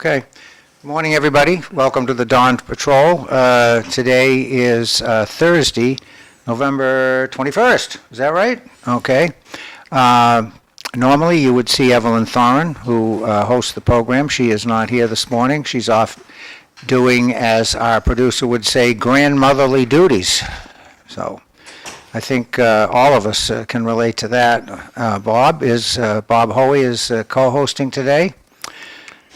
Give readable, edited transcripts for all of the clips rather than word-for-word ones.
Okay. Good morning, everybody. Welcome to the Dawn Patrol. Today is Thursday, November 21st. Is that right? Okay. Normally, you would see Evelyn Thoren, who hosts the program. She is not here this morning. She's off doing, as our producer would say, grandmotherly duties. So I think all of us can relate to that. Bob Hoey is co-hosting today.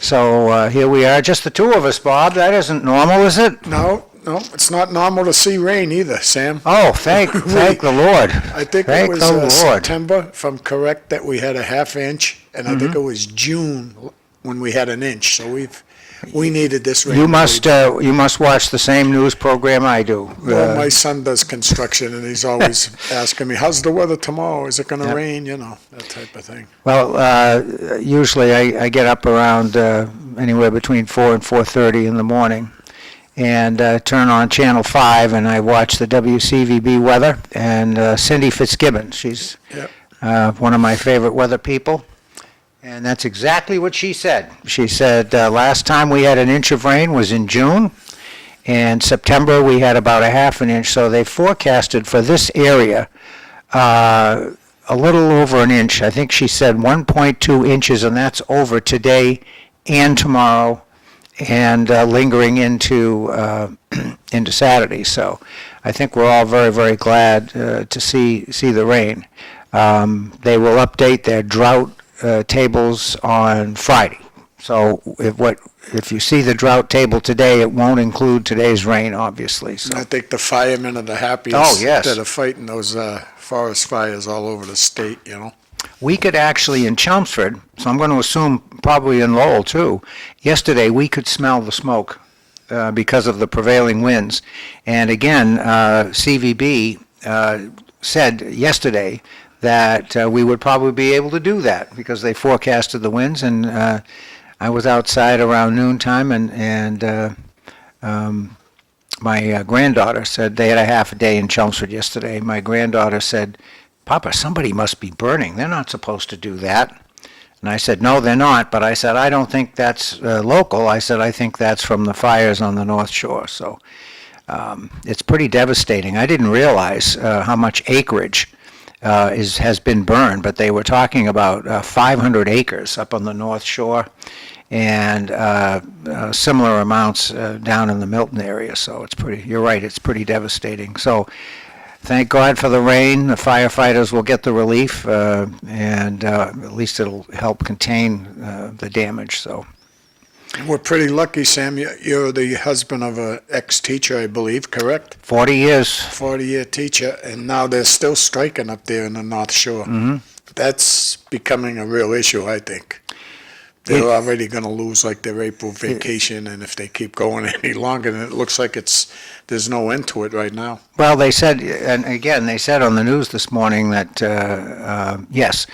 So here we are, just the two of us, Bob. That isn't normal, is it? No, it's not normal to see rain either, Sam. Oh, thank the Lord. I think it was September, if I'm correct, that we had a half inch, and I think it was June when we had an inch. So we needed this rain. You must watch the same news program I do. Well, my son does construction, and he's always asking me, "How's the weather tomorrow? Is it going to rain?" You know, that type of thing. Well, usually I get up around anywhere between 4 and 4:30 in the morning, and turn on Channel 5, and I watch the WCVB weather. And Cindy Fitzgibbon, she's one of my favorite weather people. And that's exactly what she said. She said last time we had an inch of rain was in June, and September we had about a half an inch. So they forecasted for this area a little over an inch. I think she said 1.2 inches, and that's over today and tomorrow, and lingering into into Saturday. So I think we're all very, very glad to see the rain. They will update their drought tables on Friday. So if you see the drought table today, it won't include today's rain, obviously. So I think the firemen are the happiest that are fighting those forest fires all over the state, you know. We could actually, in Chelmsford, so I'm going to assume probably in Lowell too, yesterday we could smell the smoke because of the prevailing winds. And again, CVB said yesterday that we would probably be able to do that because they forecasted the winds. And I was outside around noontime, and my granddaughter said they had a half a day in Chelmsford yesterday. My granddaughter said, "Papa, somebody must be burning. They're not supposed to do that." And I said, "No, they're not." But I said, "I don't think that's local." I said, "I think that's from the fires on the North Shore." So it's pretty devastating. I didn't realize how much acreage has been burned, but they were talking about 500 acres up on the North Shore, and similar amounts down in the Milton area. So you're right, it's pretty devastating. So thank God for the rain. The firefighters will get the relief, and at least it'll help contain the damage. So we're pretty lucky, Sam. You're the husband of an ex-teacher, I believe, correct? 40 years. 40-year teacher, and now they're still striking up there in the North Shore. Mm-hmm. That's becoming a real issue, I think. They're already going to lose like their April vacation, and if they keep going any longer, then it looks like there's no end to it right now. Well, they said, and again, they said on the news this morning that, yes,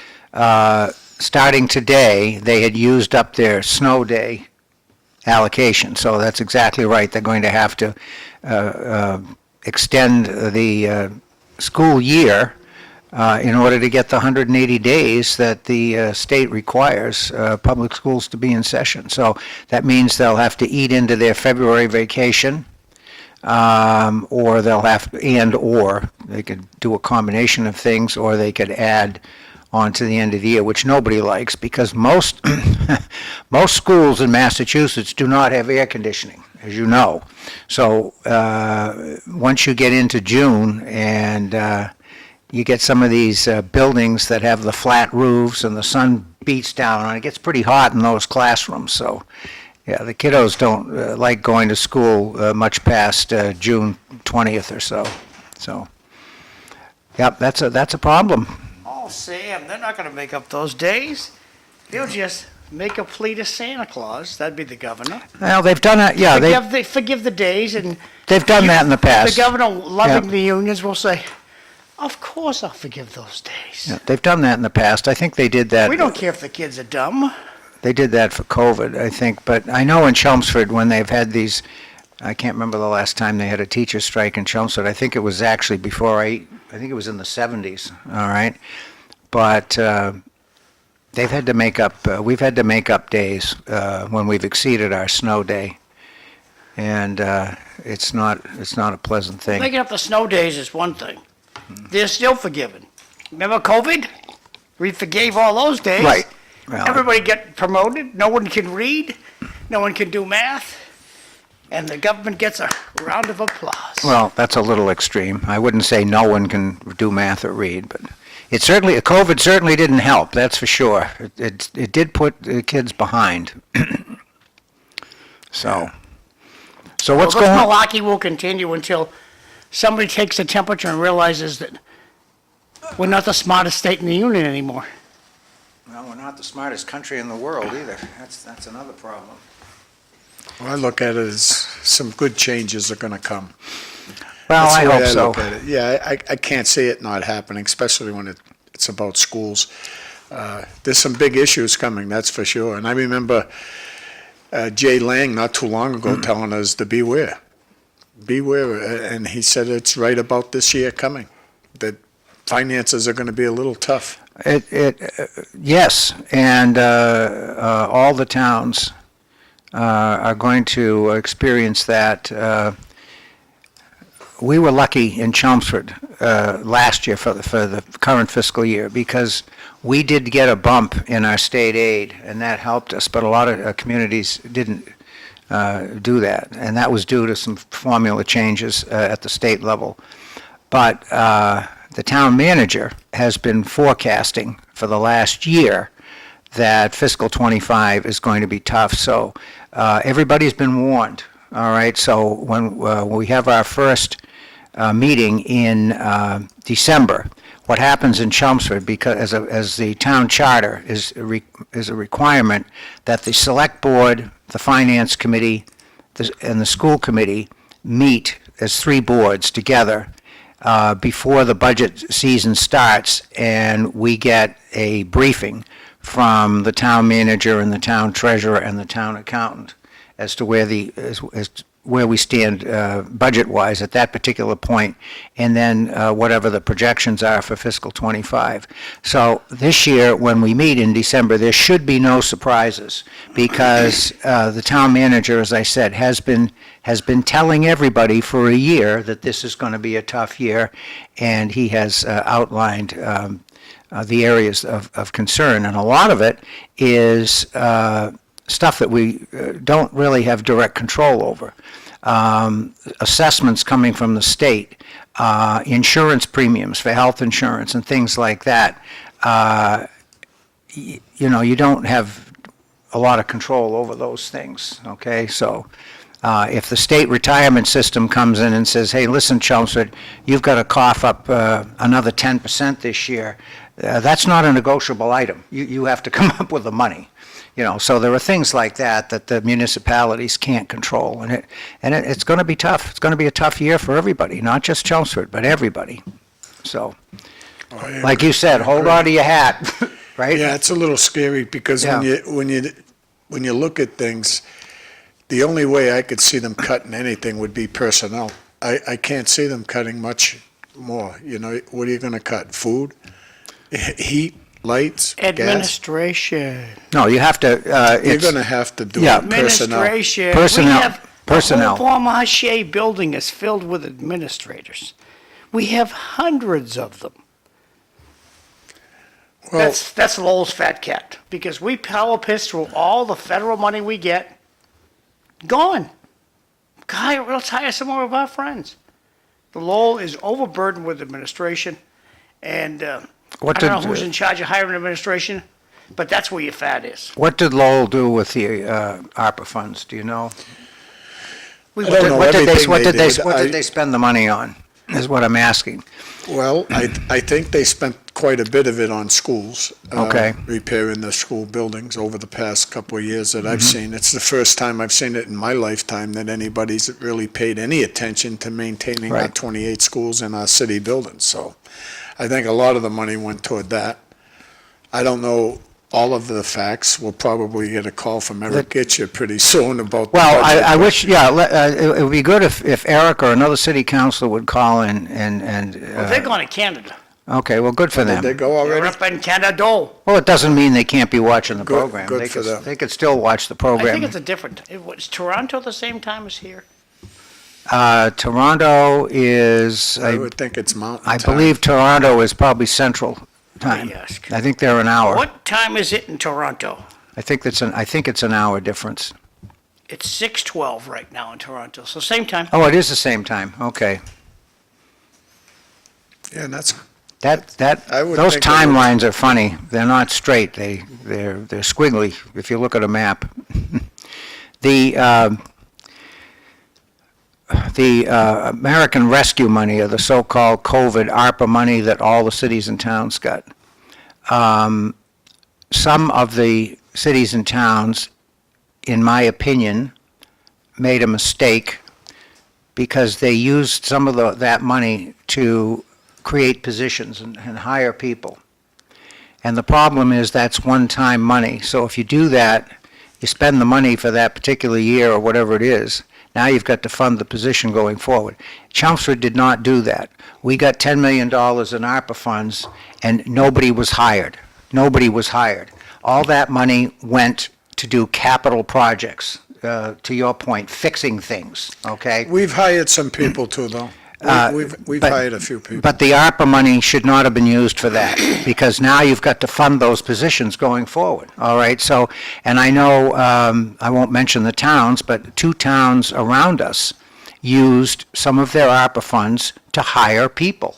starting today, they had used up their snow day allocation. So that's exactly right. They're going to have to extend the school year in order to get the 180 days that the state requires public schools to be in session. So that means they'll have to eat into their February vacation, or they'll have or they could do a combination of things, or they could add on to the end of the year, which nobody likes, because most schools in Massachusetts do not have air conditioning, as you know. So once you get into June and you get some of these buildings that have the flat roofs and the sun beats down on it, gets pretty hot in those classrooms. So yeah, the kiddos don't like going to school much past June 20th or so. So yep, that's a problem. Oh, Sam, they're not going to make up those days. They'll just make a plea to Santa Claus. That'd be the governor. Well, they've done that. Yeah, they forgive the days, and they've done that in the past. The governor, loving the unions, will say, "Of course, I'll forgive those days." Yeah, they've done that in the past. I think they did that. We don't care if the kids are dumb. They did that for COVID, I think. But I know in Chelmsford, when they've had these, I can't remember the last time they had a teacher strike in Chelmsford. I think it was actually before I think it was in the 70s. All right. But They've had to make up, we've had to make up days when we've exceeded our snow day. And it's not a pleasant thing. Making up the snow days is one thing. They're still forgiven. Remember COVID? We forgave all those days. Right. Well, Everybody get promoted. No one can read. No one can do math. And the government gets a round of applause. well, that's a little extreme. I wouldn't say no one can do math or read, but COVID certainly didn't help, that's for sure. It did put the kids behind. So what's Well, this going on? malarkey will continue until somebody takes the temperature and realizes that we're not the smartest state in the union anymore. Well, we're not the smartest country in the world either. That's another problem. Well, I look at it as some good changes are gonna come. Well, That's I the way hope so. look at it. Yeah, I can't see it not happening, especially when it's about schools. There's some big issues coming, that's for sure. And I remember Jay Lang not too long ago telling us to beware. Beware, and he said it's right about this year coming, that finances are gonna be a little tough. Yes, and all the towns are going to experience that. We were lucky in Chelmsford last year for the current fiscal year because we did get a bump in our state aid, and that helped us, but a lot of communities didn't do that, and that was due to some formula changes at the state level. But the town manager has been forecasting for the last year that fiscal '25 is going to be tough, so everybody's been warned, all right? So when we have our first meeting in December, what happens in Chelmsford, because as the town charter is a requirement that the select board, the finance committee, and the school committee meet as three boards together before the budget season starts, and we get a briefing from the town manager and the town treasurer and the town accountant as to where we stand budget-wise at that particular point, and then whatever the projections are for fiscal '25. So this year, when we meet in December, there should be no surprises because the town manager, as I said, has been telling everybody for a year that this is going to be a tough year, and he has outlined the areas of concern, and a lot of it is stuff that we don't really have direct control over. Assessments coming from the state, insurance premiums for health insurance and things like that. You don't have a lot of control over those things, okay? So if the state retirement system comes in and says, hey, listen, Chelmsford, you've got to cough up another 10% this year, that's not a negotiable item. You have to come up with the money. So there are things like that the municipalities can't control, and it's going to be tough. It's going to be a tough year for everybody, not just Chelmsford, but everybody. So, like you said, hold on to your hat, right? Yeah, it's a little scary because Yeah. when you look at things, the only way I could see them cutting anything would be personnel. I can't see them cutting much more. What are you going to cut? Food, heat, lights, gas? Administration. No, you have to. You're going to have to do Yeah. personnel. Administration. Personnel. We have Personnel. The whole Bon building is filled with administrators. We have hundreds of them. Well, That's Lowell's fat cat, because we power piss through all the federal money we get. Gone. Let's hire some more of our friends. The Lowell is overburdened with administration, and I What don't know did who's in charge of hiring administration, but that's where your fat is. what did Lowell do with the ARPA funds? Do you know? I don't know What did everything what did they did. what did they spend the money on? Is what I'm asking. Well, I think they spent quite a bit of it on schools. Okay. Repairing the school buildings over the past couple of years that I've seen. It's the first time I've seen it in my lifetime that anybody's really paid any attention to maintaining our Right. 28 schools in our city buildings. So I think a lot of the money went toward that. I don't know all of the facts. We'll probably get a call from Eric Gitcher pretty soon about the Well, budget. I wish, it would be good if Eric or another city councilor would call in and Well, they're going to Canada. Okay, well, good for Did they them. go They're already? up in Canada. Well, it doesn't mean they can't be watching the Good- program. good They for could- them. They could still watch the I program. think it's a different, was Toronto the same time as here? Toronto is, I would think it's mountain I time. believe Toronto is probably central time. ask. I think they're an hour. What time is it in Toronto? I think it's an hour difference. It's 6:12 right now in Toronto, so same time. Oh, it is the same time. Okay. Yeah, and that's, That I would those think it would- timelines are funny. They're not straight. They're squiggly if you look at a map. The American Rescue money, or the so-called COVID ARPA money that all the cities and towns got. Some of the cities and towns, in my opinion, made a mistake because they used some of that money to create positions and hire people. And the problem is that's one-time money. So if you do that, you spend the money for that particular year or whatever it is, now you've got to fund the position going forward. Chelmsford did not do that. We got $10 million in ARPA funds, and nobody was hired. Nobody was hired. All that money went to do capital projects, to your point, fixing things, okay? we've hired some people too, though. We've but- hired a few people. But the ARPA money should not have been used for that, because now you've got to fund those positions going forward, all right? So, and I know, I won't mention the towns, but 2 towns around us used some of their ARPA funds to hire people.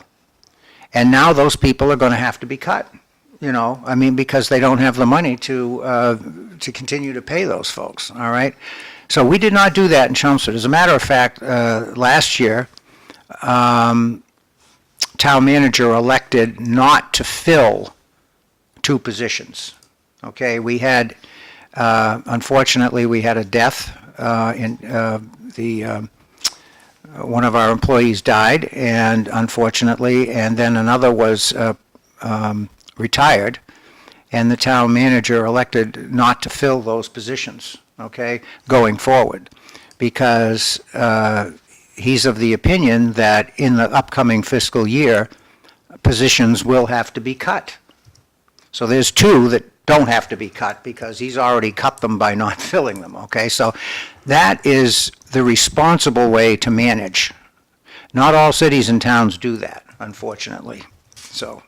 And now those people are going to have to be cut, I mean, because they don't have the money to continue to pay those folks, all right? So we did not do that in Chelmsford. As a matter of fact, last year, town manager elected not to fill 2 positions. Okay, we had, unfortunately, we had a death one of our employees died, and unfortunately, and then another was retired, and the town manager elected not to fill those positions, okay, going forward, because he's of the opinion that in the upcoming fiscal year, positions will have to be cut. So there's 2 that don't have to be cut because he's already cut them by not filling them, okay? So that is the responsible way to manage. Not all cities and towns do that, unfortunately, so.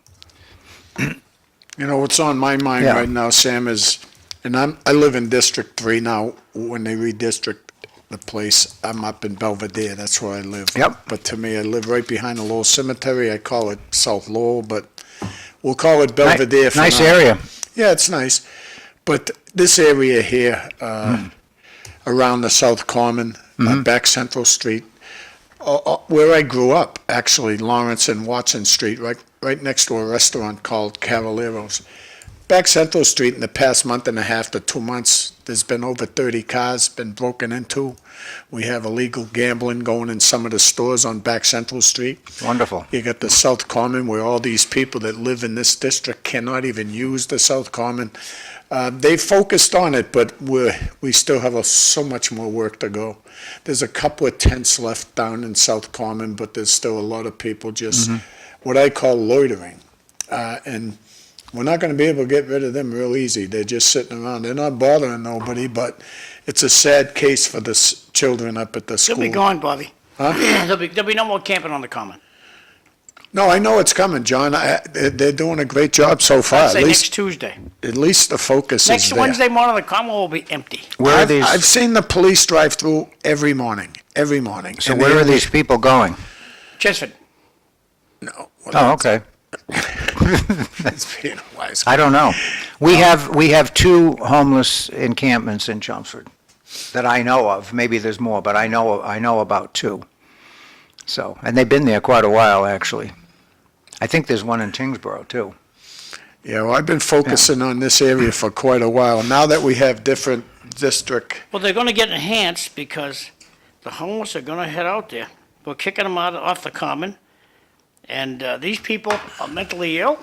What's on my mind Yeah. right now, Sam, is, and I live in District 3 now. When they redistrict the place, I'm up in Belvedere, that's where I live. Yep. But to me, I live right behind the Lowell Cemetery. I call it South Lowell, but we'll call it Belvedere for now. Nice area. Yeah, it's nice. But this area here, around the South Common, back Central Street, where I grew up, actually, Lawrence and Watson Street, right next to a restaurant called Cavalieros. Back Central Street, in the past month and a half to 2 months, there's been over 30 cars been broken into. We have illegal gambling going in some of the stores on Back Central Street. Wonderful. You got the South Common, where all these people that live in this district cannot even use the South Common. They focused on it, but we still have so much more work to go. There's a couple of tents left down in South Common, but there's still a lot of people just what I call loitering. And we're not going to be able to get rid of them real easy. They're just sitting around. They're not bothering nobody, but it's a sad case for the children up at the school. They'll be gone, Bobby. Huh? There'll be no more camping on the common. No, I know it's coming, John. They're doing a great job so far. I'd say next Tuesday. At least the focus Next is there. Wednesday morning, the common will be empty. Where are these, I've seen the police drive through every morning. so And where they are these people going? Chisford. No. Oh, okay. That's being a wise. I don't know. We have 2 homeless encampments in Chelmsford that I know of. Maybe there's more, but I know about 2. So, and they've been there quite a while, actually. I think there's one in Tingsboro, too. Yeah, well, I've been focusing on this area for quite a while. Now that we have different district, Well, they're gonna get enhanced because the homeless are gonna head out there. We're kicking them off the common. And these people are mentally ill,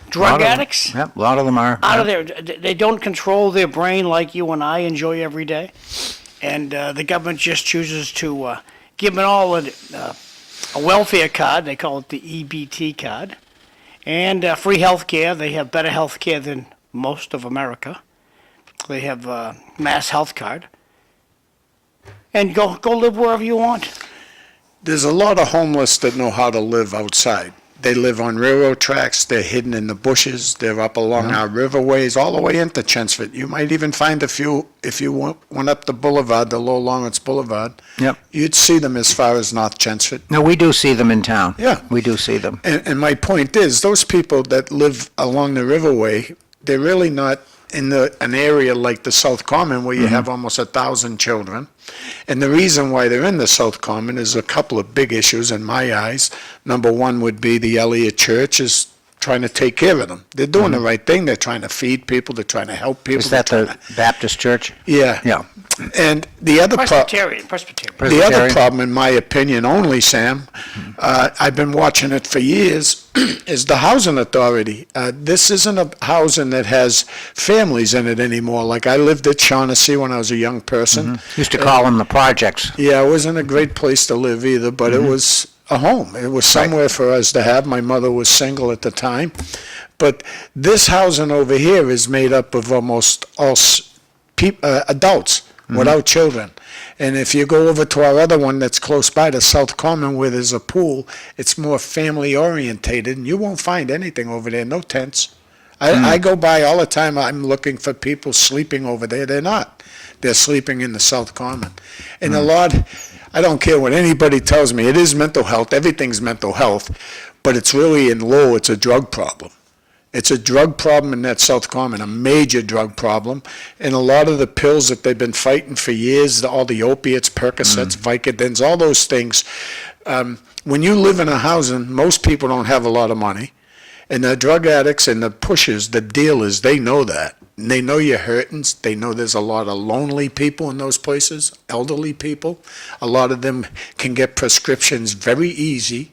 drug addicts, Yep, a lot of them are. out of there. They don't control their brain like you and I enjoy every day. And the government just chooses to give them all a welfare card. They call it the EBT card. and free health care. They have better health care than most of America. They have mass health card. And go live wherever you want. There's a lot of homeless that know how to live outside. They live on railroad tracks, they're hidden in the bushes, they're up along our riverways, all the way into Chelmsford. You might even find a few, if you went up the boulevard, the Low Lawrence Boulevard, Yep. you'd see them as far as North Chelmsford. No, we do see them in town. Yeah. We do see them. And my point is, those people that live along the riverway, they're really not in an area like the South Common where you have almost 1,000 children. And the reason why they're in the South Common is a couple of big issues in my eyes. Number one would be the Elliott Church is trying to take care of them. They're doing the right thing. They're trying to feed people. They're trying to help people. Is that They're the trying to- Baptist church? Yeah. Yeah. And the other part. Presbyterian. The other Presbyterian? problem, in my opinion only, Sam, I've been watching it for years, is the housing authority. This isn't a housing that has families in it anymore. Like I lived at Shaughnessy when I was a young person. Used to call them the projects. Yeah, it wasn't a great place to live either, but it was a home. It was somewhere for us to have. My mother was single at the time. But this housing over here is made up of almost all adults without children. And if you go over to our other one that's close by, the South Common, where there's a pool, it's more family orientated, and you won't find anything over there, no tents. I go by all the time, I'm looking for people sleeping over there. They're not. They're sleeping in the South Common. And a lot, I don't care what anybody tells me, it is mental health, everything's mental health, but it's really in Lowell, it's a drug problem. It's a drug problem in that South Common, a major drug problem. And a lot of the pills that they've been fighting for years, all the opiates, Percocets, Vicodins, all those things. When you live in a housing, most people don't have a lot of money. And the drug addicts and the pushers, the dealers, they know that. And they know you're hurting. They know there's a lot of lonely people in those places, elderly people. A lot of them can get prescriptions very easy.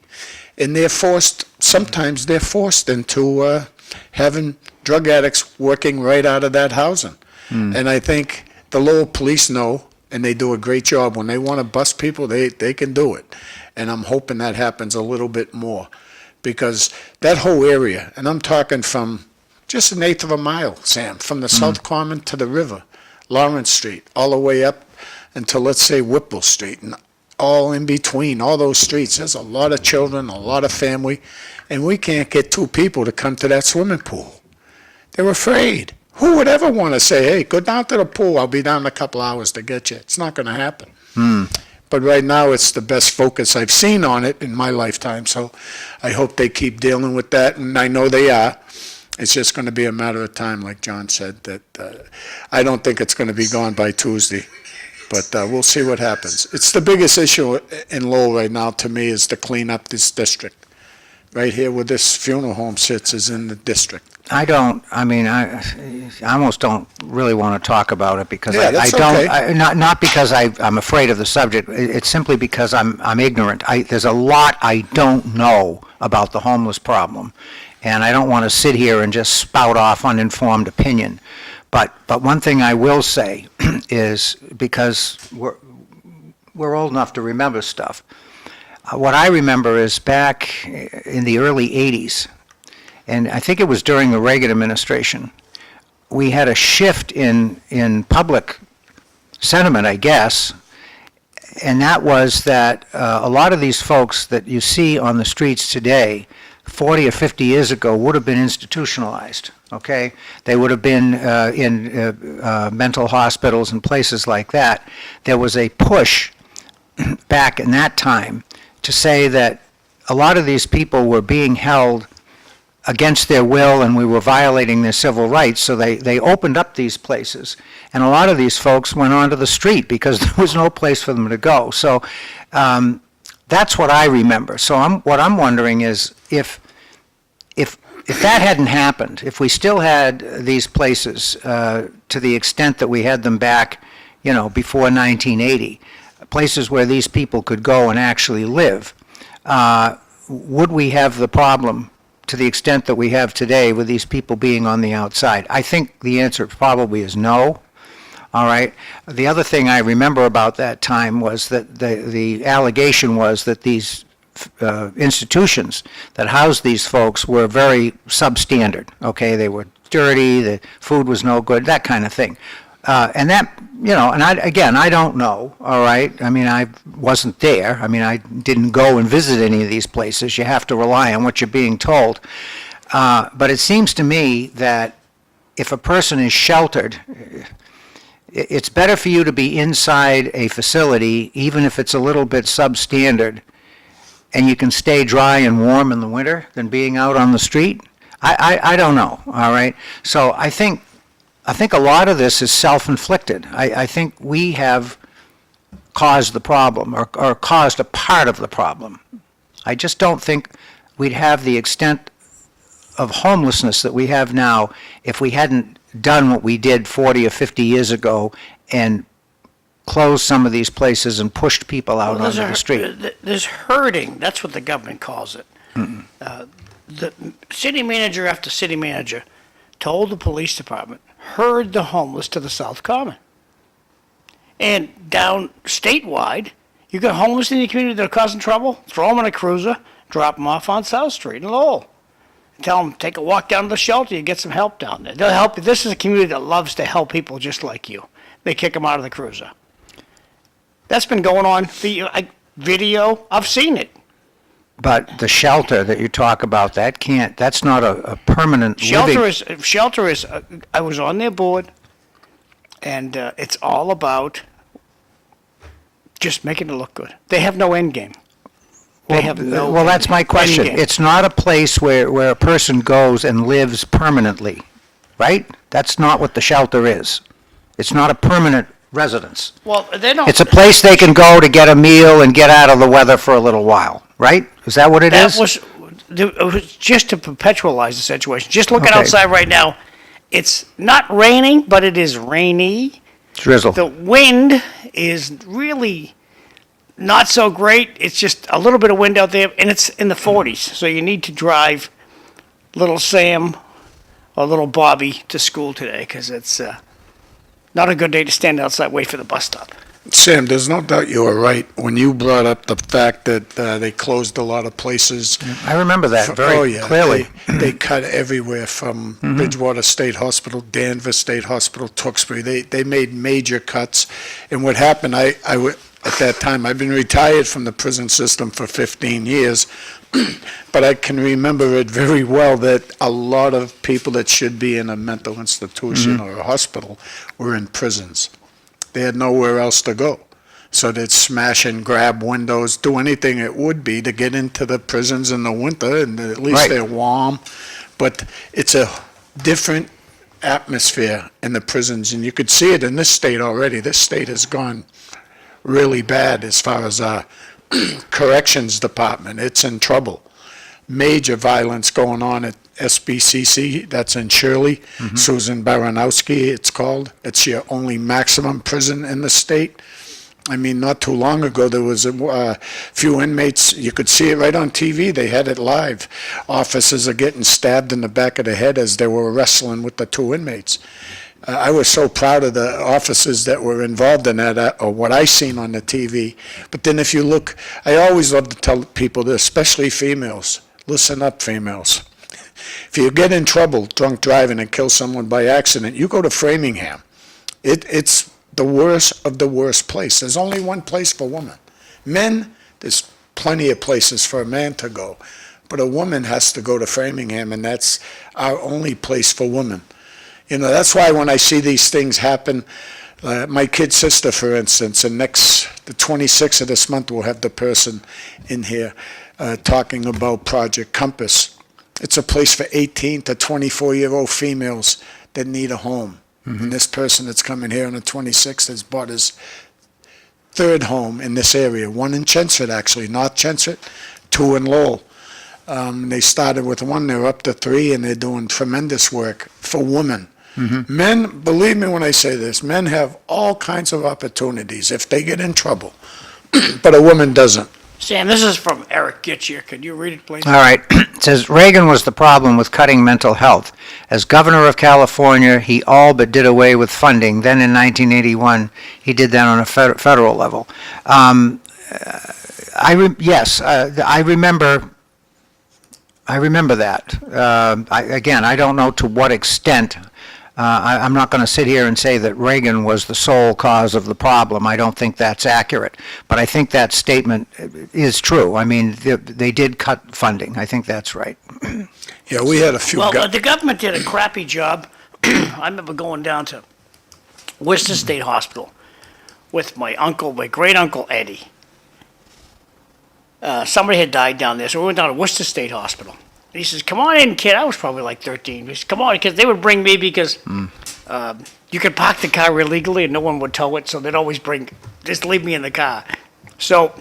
And they're forced, sometimes they're forced into having drug addicts working right out of that housing. And I think the Lowell police know, and they do a great job. When they want to bust people, they can do it. And I'm hoping that happens a little bit more. Because that whole area, and I'm talking from just an eighth of a mile, Sam, from the South Common to the river, Lawrence Street, all the way up until, let's say, Whipple Street, and all in between, all those streets. There's a lot of children, a lot of family, and we can't get two people to come to that swimming pool. They're afraid. Who would ever want to say, hey, go down to the pool, I'll be down in a couple hours to get you? It's not going to happen. But right now, it's the best focus I've seen on it in my lifetime, so I hope they keep dealing with that, and I know they are. It's just going to be a matter of time, like John said, that I don't think it's going to be gone by Tuesday. But we'll see what happens. It's the biggest issue in Lowell right now, to me, is to clean up this district. Right here where this funeral home sits is in the district. I almost don't really want to talk about it because Yeah, I that's don't, okay. not because I'm afraid of the subject. It's simply because I'm ignorant. There's a lot I don't know about the homeless problem, and I don't want to sit here and just spout off uninformed opinion. But one thing I will say is, because we're old enough to remember stuff, what I remember is back in the early 80s, and I think it was during the Reagan administration, we had a shift in public sentiment, I guess, and that was that a lot of these folks that you see on the streets today, 40 or 50 years ago, would have been institutionalized, okay? They would have been in mental hospitals and places like that. There was a push back in that time to say that a lot of these people were being held against their will and we were violating their civil rights, so they opened up these places. And a lot of these folks went onto the street because there was no place for them to go. So that's what I remember. So what I'm wondering is if that hadn't happened, if we still had these places to the extent that we had them back, before 1980, places where these people could go and actually live, would we have the problem to the extent that we have today with these people being on the outside? I think the answer probably is no. All right. The other thing I remember about that time was that the allegation was that these institutions that housed these folks were very substandard, okay? They were dirty, the food was no good, that kind of thing. And that, and I don't know, all right? I mean, I wasn't there. I mean, I didn't go and visit any of these places. You have to rely on what you're being told. But it seems to me that if a person is sheltered, it's better for you to be inside a facility, even if it's a little bit substandard, and you can stay dry and warm in the winter than being out on the street. I don't know, all right? So I think a lot of this is self-inflicted. I think we have caused the problem, or caused a part of the problem. I just don't think we'd have the extent of homelessness that we have now if we hadn't done what we did 40 or 50 years ago and closed some of these places and pushed people out onto the street. There's herding. That's what the government calls it. The city manager after city manager told the police department, herd the homeless to the South Common. And down statewide, you got homeless in your community that are causing trouble, throw them in a cruiser, drop them off on South Street in Lowell. Tell them, take a walk down to the shelter, you get some help down there. They'll help you. This is a community that loves to help people just like you. They kick them out of the cruiser. That's been going on. Video, I've seen it. But the shelter that you talk about, that's not a permanent living. Shelter is, I was on their board, and it's all about just making it look good. They have no end game. Well, that's my question. It's not a place where a person goes and lives permanently, right? That's not what the shelter is. It's not a permanent residence. Well, they don't. It's a place they can go to get a meal and get out of the weather for a little while, right? Is that what it is? It was just to perpetualize the situation. Just looking Okay. outside right now, it's not raining, but it is rainy. Drizzle. The wind is really not so great. It's just a little bit of wind out there, and it's in the 40s. So you need to drive little Sam or little Bobby to school today because it's not a good day to stand outside, wait for the bus stop. Sam, there's no doubt you were right when you brought up the fact that they closed a lot of places. I remember that very clearly. They cut everywhere from Bridgewater State Hospital, Danvers State Hospital, Tewksbury. They made major cuts. And what happened, at that time, I've been retired from the prison system for 15 years, but I can remember it very well that a lot of people that should be in a mental institution or a hospital were in prisons. They had nowhere else to go. So they'd smash and grab windows, do anything it would be to get into the prisons in the winter, and at least they're warm. But it's a different atmosphere in the prisons, and you could see it in this state already. This state has gone really bad as far as our corrections department. It's in trouble. Major violence going on at SBCC, that's in Shirley. Susan Baranowski, it's called. It's your only maximum prison in the state. I mean, not too long ago, there was a few inmates, you could see it right on TV, they had it live. Officers are getting stabbed in the back of the head as they were wrestling with the two inmates. I was so proud of the officers that were involved in that, or what I seen on the TV. But then if you look, I always love to tell people this, especially females. Listen up, females. If you get in trouble drunk driving and kill someone by accident, you go to Framingham. It's the worst of the worst place. There's only one place for women. Men, there's plenty of places for a man to go. But a woman has to go to Framingham, and that's our only place for women. You know, that's why when I see these things happen, my kid's sister, for instance, and the 26th of this month, we'll have the person in here talking about Project Compass. It's a place for 18 to 24-year-old females that need a home. And this person that's coming here on the 26th has bought his third home in this area, one in Chelmsford, actually, North Chelmsford, two in Lowell. They started with one, they're up to three, and they're doing tremendous work for women. Men, believe me when I say this, men have all kinds of opportunities if they get in trouble, but a woman doesn't. Sam, this is from Eric Gitchier. Could you read it, please? All right. It says, Reagan was the problem with cutting mental health. As governor of California, he all but did away with funding. Then in 1981, he did that on a federal level. Yes, I remember that. Again, I don't know to what extent. I'm not going to sit here and say that Reagan was the sole cause of the problem. I don't think that's accurate. But I think that statement is true. I mean, they did cut funding. I think that's right. Yeah, we had a few. Well, the government did a crappy job. I remember going down to Worcester State Hospital with my great uncle Eddie. Somebody had died down there, so we went down to Worcester State Hospital. And he says, "Come on in, kid." I was probably like 13. He says, "Come on," because they would bring me because you could park the car illegally and no one would tow it, so they'd always just leave me in the car. So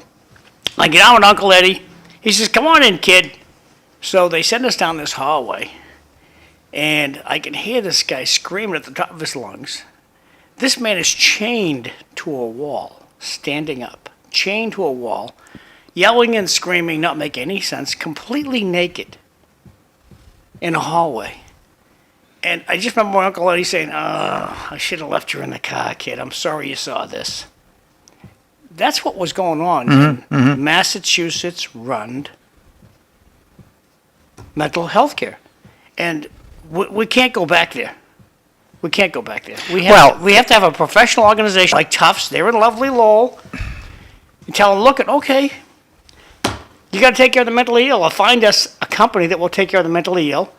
I get out with Uncle Eddie. He says, "Come on in, kid." So they send us down this hallway, and I can hear this guy screaming at the top of his lungs. This man is chained to a wall, standing up, chained to a wall, yelling and screaming, not making any sense, completely naked in a hallway. And I just remember my Uncle Eddie saying, I should have left you in the car, kid. I'm sorry you saw this. That's what was going on in Massachusetts-run mental health care. And we can't go back there. We can't go back there. We have to have a professional organization like Tufts. They're in lovely Lowell. And tell them, look, okay, you got to take care of the mentally ill, or find us a company that will take care of the mentally ill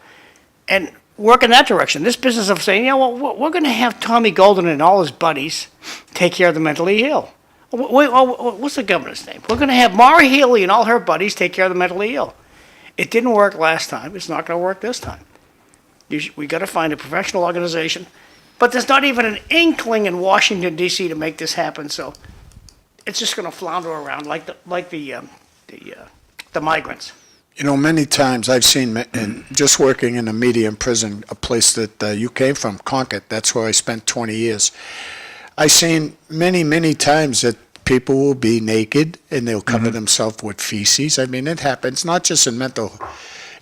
and work in that direction. This business of saying, we're going to have Tommy Golden and all his buddies take care of the mentally ill. What's the governor's name? We're going to have Mara Healy and all her buddies take care of the mentally ill. It didn't work last time. It's not going to work this time. We got to find a professional organization. But there's not even an inkling in Washington, D.C. to make this happen, so it's just going to flounder around like the migrants. You know, many times I've seen, and just working in a medium prison, a place that you came from, Concord, that's where I spent 20 years. I've seen many times that people will be naked and they'll cover themselves with feces. I mean, it happens not just in mental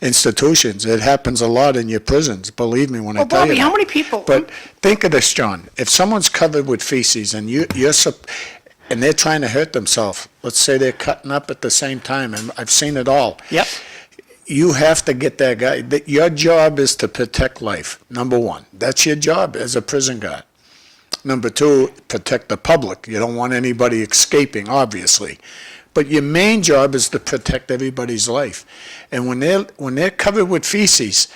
institutions. It happens a lot in your prisons, believe me when I tell Bobby, you. how many people? But think of this, John. If someone's covered with feces and and they're trying to hurt themselves, let's say they're cutting up at the same time, and I've seen it all. Yep. You have to get that guy. Your job is to protect life, number one. That's your job as a prison guard. Number two, protect the public. You don't want anybody escaping, obviously. But your main job is to protect everybody's life. And when they're covered with feces,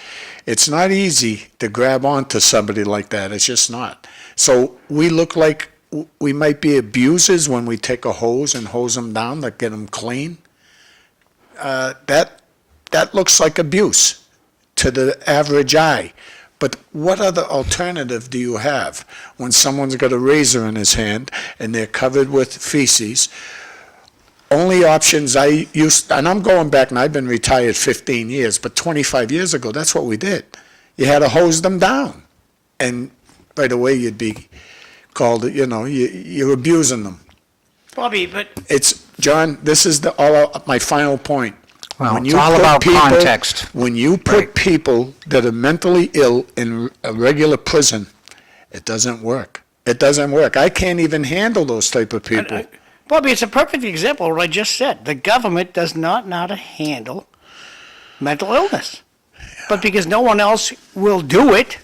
it's not easy to grab onto somebody like that. It's just not. So we look like we might be abusers when we take a hose and hose them down to get them clean. That looks like abuse to the average eye. But what other alternative do you have when someone's got a razor in his hand and they're covered with feces? Only options I used, and I'm going back, and I've been retired 15 years, but 25 years ago, that's what we did. You had to hose them down. And right away, you'd be called, you're abusing them. Bobby, but John, this is my final point. Well, it's all about context. When you put people that are mentally ill in a regular prison, it doesn't work. It doesn't work. I can't even handle those type of people. Bobby, it's a perfect example of what I just said. The government does not know how to handle mental illness. But because no one else will do it,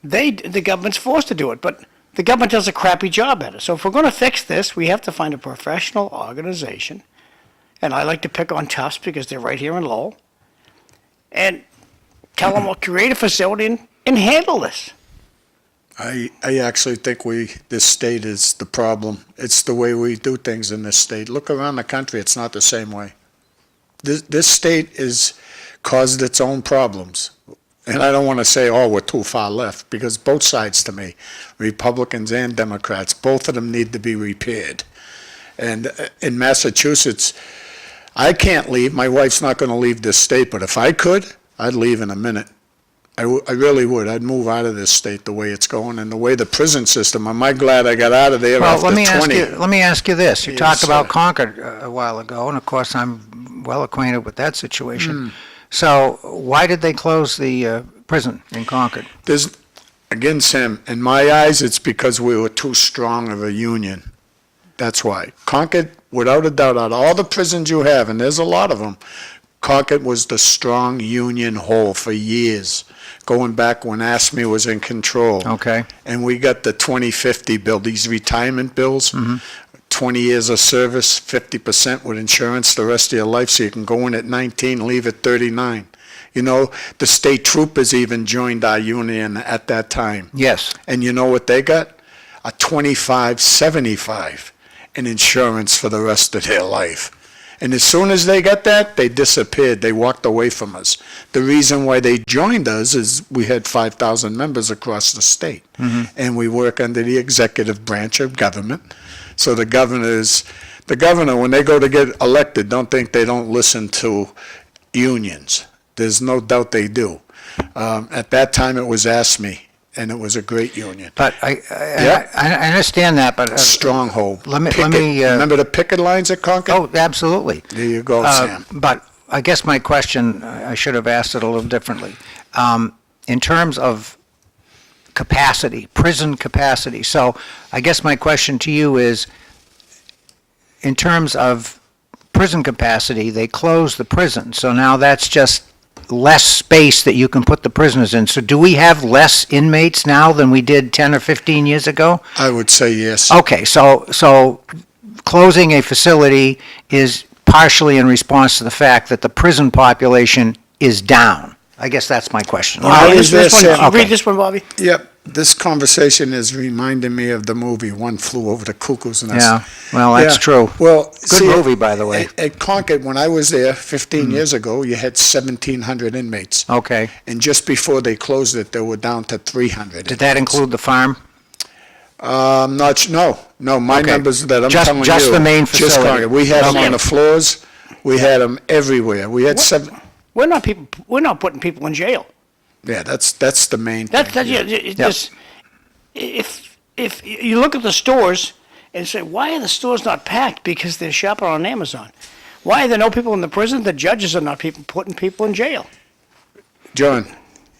the government's forced to do it. But the government does a crappy job at it. So if we're going to fix this, we have to find a professional organization. And I like to pick on Tufts because they're right here in Lowell. And tell them, we'll create a facility and handle this. I actually think this state is the problem. It's the way we do things in this state. Look around the country, it's not the same way. This state has caused its own problems. And I don't want to say, we're too far left, because both sides to me, Republicans and Democrats, both of them need to be repaired. And in Massachusetts, I can't leave. My wife's not going to leave this state, but if I could, I'd leave in a minute. I really would. I'd move out of this state the way it's going and the way the prison system. Am I glad I got out of there after 20? Let me ask you this. You Yes, talked about sir. Concord a while ago, and of course I'm well acquainted with that situation. So why did they close the prison in Concord? Again, Sam, in my eyes, it's because we were too strong of a union. That's why. Concord, without a doubt, out of all the prisons you have, and there's a lot of them, Concord was the strong union whole for years, going back when ASME was in control. Okay. And we got the 2050 bill, these retirement bills, 20 years of service, 50% with insurance the rest of your life, so you can go in at 19, leave at 39. You know, the state troopers even joined our union at that time. Yes. And you know what they got? A 25/75 in insurance for the rest of their life. And as soon as they got that, they disappeared. They walked away from us. The reason why they joined us is we had 5,000 members across the state. And we work under the executive branch of government. So the governor, when they go to get elected, don't think they don't listen to unions. There's no doubt they do. At that time, it was ASME, and it was a great union. But I understand that, but Stronghold. let me Remember the picket lines at Concord? oh, absolutely. There you go, Sam. But I guess my question, I should have asked it a little differently. In terms of capacity, prison capacity. So I guess my question to you is, in terms of prison capacity, they closed the prison. So now that's just less space that you can put the prisoners in. So do we have less inmates now than we did 10 or 15 years ago? I would say yes. Okay, so closing a facility is partially in response to the fact that the prison population is down. I guess that's my question. Well, Read is there, Sam? Read this one, Bobby. Yep. This conversation is reminding me of the movie One Flew Over the Cuckoo's Nest. Yeah, well, that's Yeah. true. Well, Good movie, by the way. At Concord, when I was there 15 years ago, you had 1,700 inmates. Okay. And just before they closed it, they were down to 300. Did that include the farm? No, my Okay. numbers that I'm Just- telling you. just the main Just facility. Concord. We had them Okay. on the floors. We had them everywhere. We had We're not putting people in jail. Yeah, that's the main That's thing. yeah, just if you look at the stores and say, why are the stores not packed? Because they're shopping on Amazon. Why are there no people in the prison? The judges are not putting people in jail. John,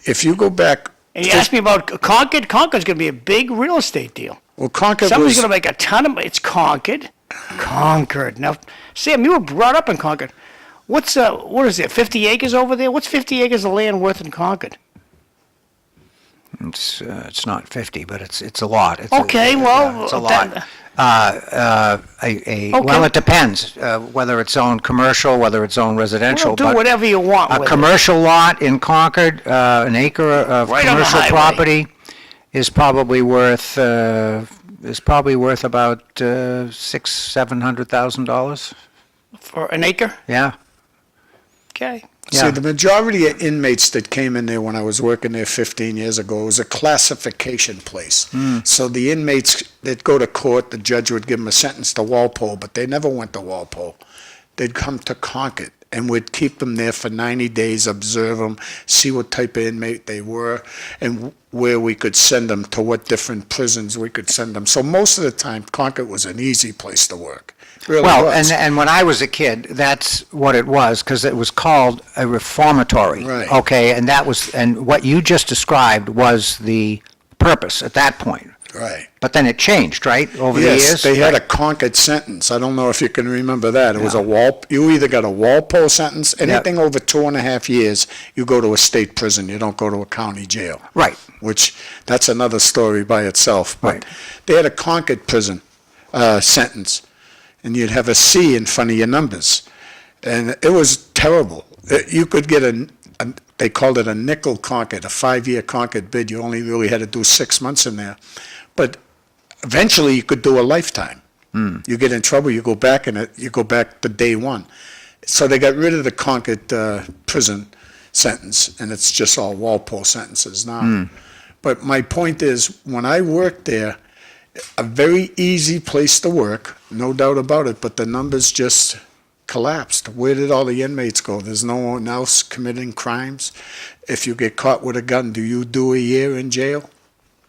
if you go back, And you ask me about Concord. Concord's going to be a big real estate deal. well, Concord Somebody's was, going to make a ton of money. It's Concord. Concord. Now, Sam, you were brought up in Concord. What is it, 50 acres over there? What's 50 acres of land worth in Concord? It's not 50, but it's a lot. It's Okay, well, it's a that- lot. Well, it depends whether it's owned commercial, whether it's owned residential. Well, do but whatever you want a with it. commercial lot in Concord, an acre of Right on the commercial highway. property is probably worth about $600,000-700,000. For an acre? Yeah. Okay. see, Yeah. the majority of inmates that came in there when I was working there 15 years ago, it was a classification place. So the inmates that go to court, the judge would give them a sentence to Walpole, but they never went to Walpole. They'd come to Concord, and we'd keep them there for 90 days, observe them, see what type of inmate they were, and where we could send them, to what different prisons we could send them. So most of the time, Concord was an easy place to work. It really Well, was. and when I was a kid, that's what it was, because it was called a reformatory. Right. Okay, and what you just described was the purpose at that point. Right. But then it changed, right, over the Yes, years? they had a Concord sentence. I don't know if you can remember that. It was you either got a Walpole sentence, anything over 2.5 years, you go to a state prison. You don't go to a county jail. Right. Which, that's another story by itself. But Right. they had a Concord prison sentence, and you'd have a C in front of your numbers. And it was terrible. You could get they called it a nickel Concord, a 5-year Concord bid. You only really had to do 6 months in there. But eventually you could do a lifetime. You get in trouble, you go back you go back to day one. So they got rid of the Concord prison sentence, and it's just all Walpole sentences now. But my point is, when I worked there, a very easy place to work, no doubt about it, but the numbers just collapsed. Where did all the inmates go? There's no one else committing crimes. If you get caught with a gun, do you do a year in jail?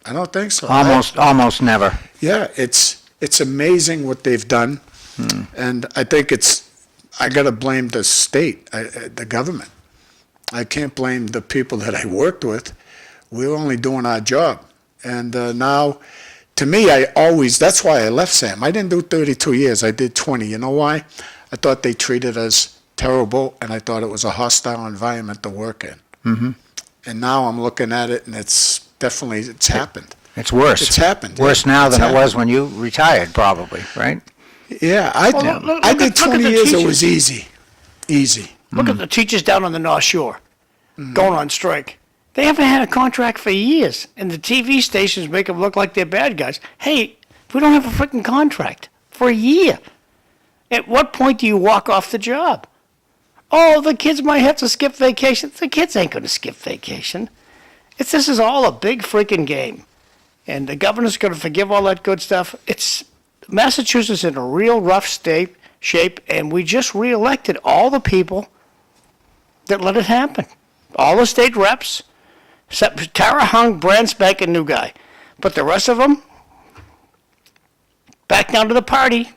I don't think so. Almost never. Yeah, it's amazing what they've done, and I think I got to blame the state, the government. I can't blame the people that I worked with. We're only doing our job, and now to me, that's why I left Sam. I didn't do 32 years. I did 20. You know why? I thought they treated us terrible, and I thought it was a hostile environment to work in. Mm-hmm. And now I'm looking at it, and it's happened. It's worse. It's happened. Worse yeah. now It's than it happened. was when you retired, probably, right? Yeah, Well, look I at- did look at 20 the years. It teachers. was easy. Look at the teachers down on the North Shore going on strike. They haven't had a contract for years, and the TV stations make them look like they're bad guys. Hey, we don't have a freaking contract for a year. At what point do you walk off the job? Oh, the kids might have to skip vacation. The kids ain't going to skip vacation. This is all a big freaking game, and the governor's going to forgive all that good stuff. Massachusetts in a real rough shape, and we just reelected all the people that let it happen. All the state reps, except Tara Hung, brand spanking new guy. But the rest of them, back down to the party.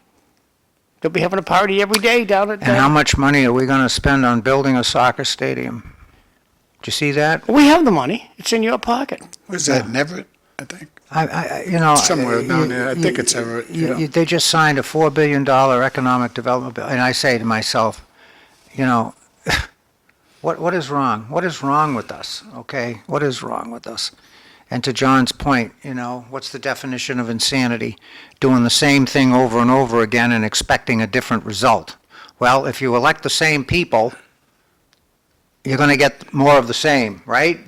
They'll be having a party every day down at. And how much money are we going to spend on building a soccer stadium? Did you see that? We have the money. It's in your pocket. Was that in Everett, I think? Somewhere down there. I think it's Everett. Yeah. They just signed a $4 billion economic development bill, and I say to myself, what is wrong? What is wrong with us? Okay, what is wrong with us? And to John's point, what's the definition of insanity? Doing the same thing over and over again and expecting a different result. Well, if you elect the same people, you're going to get more of the same, right?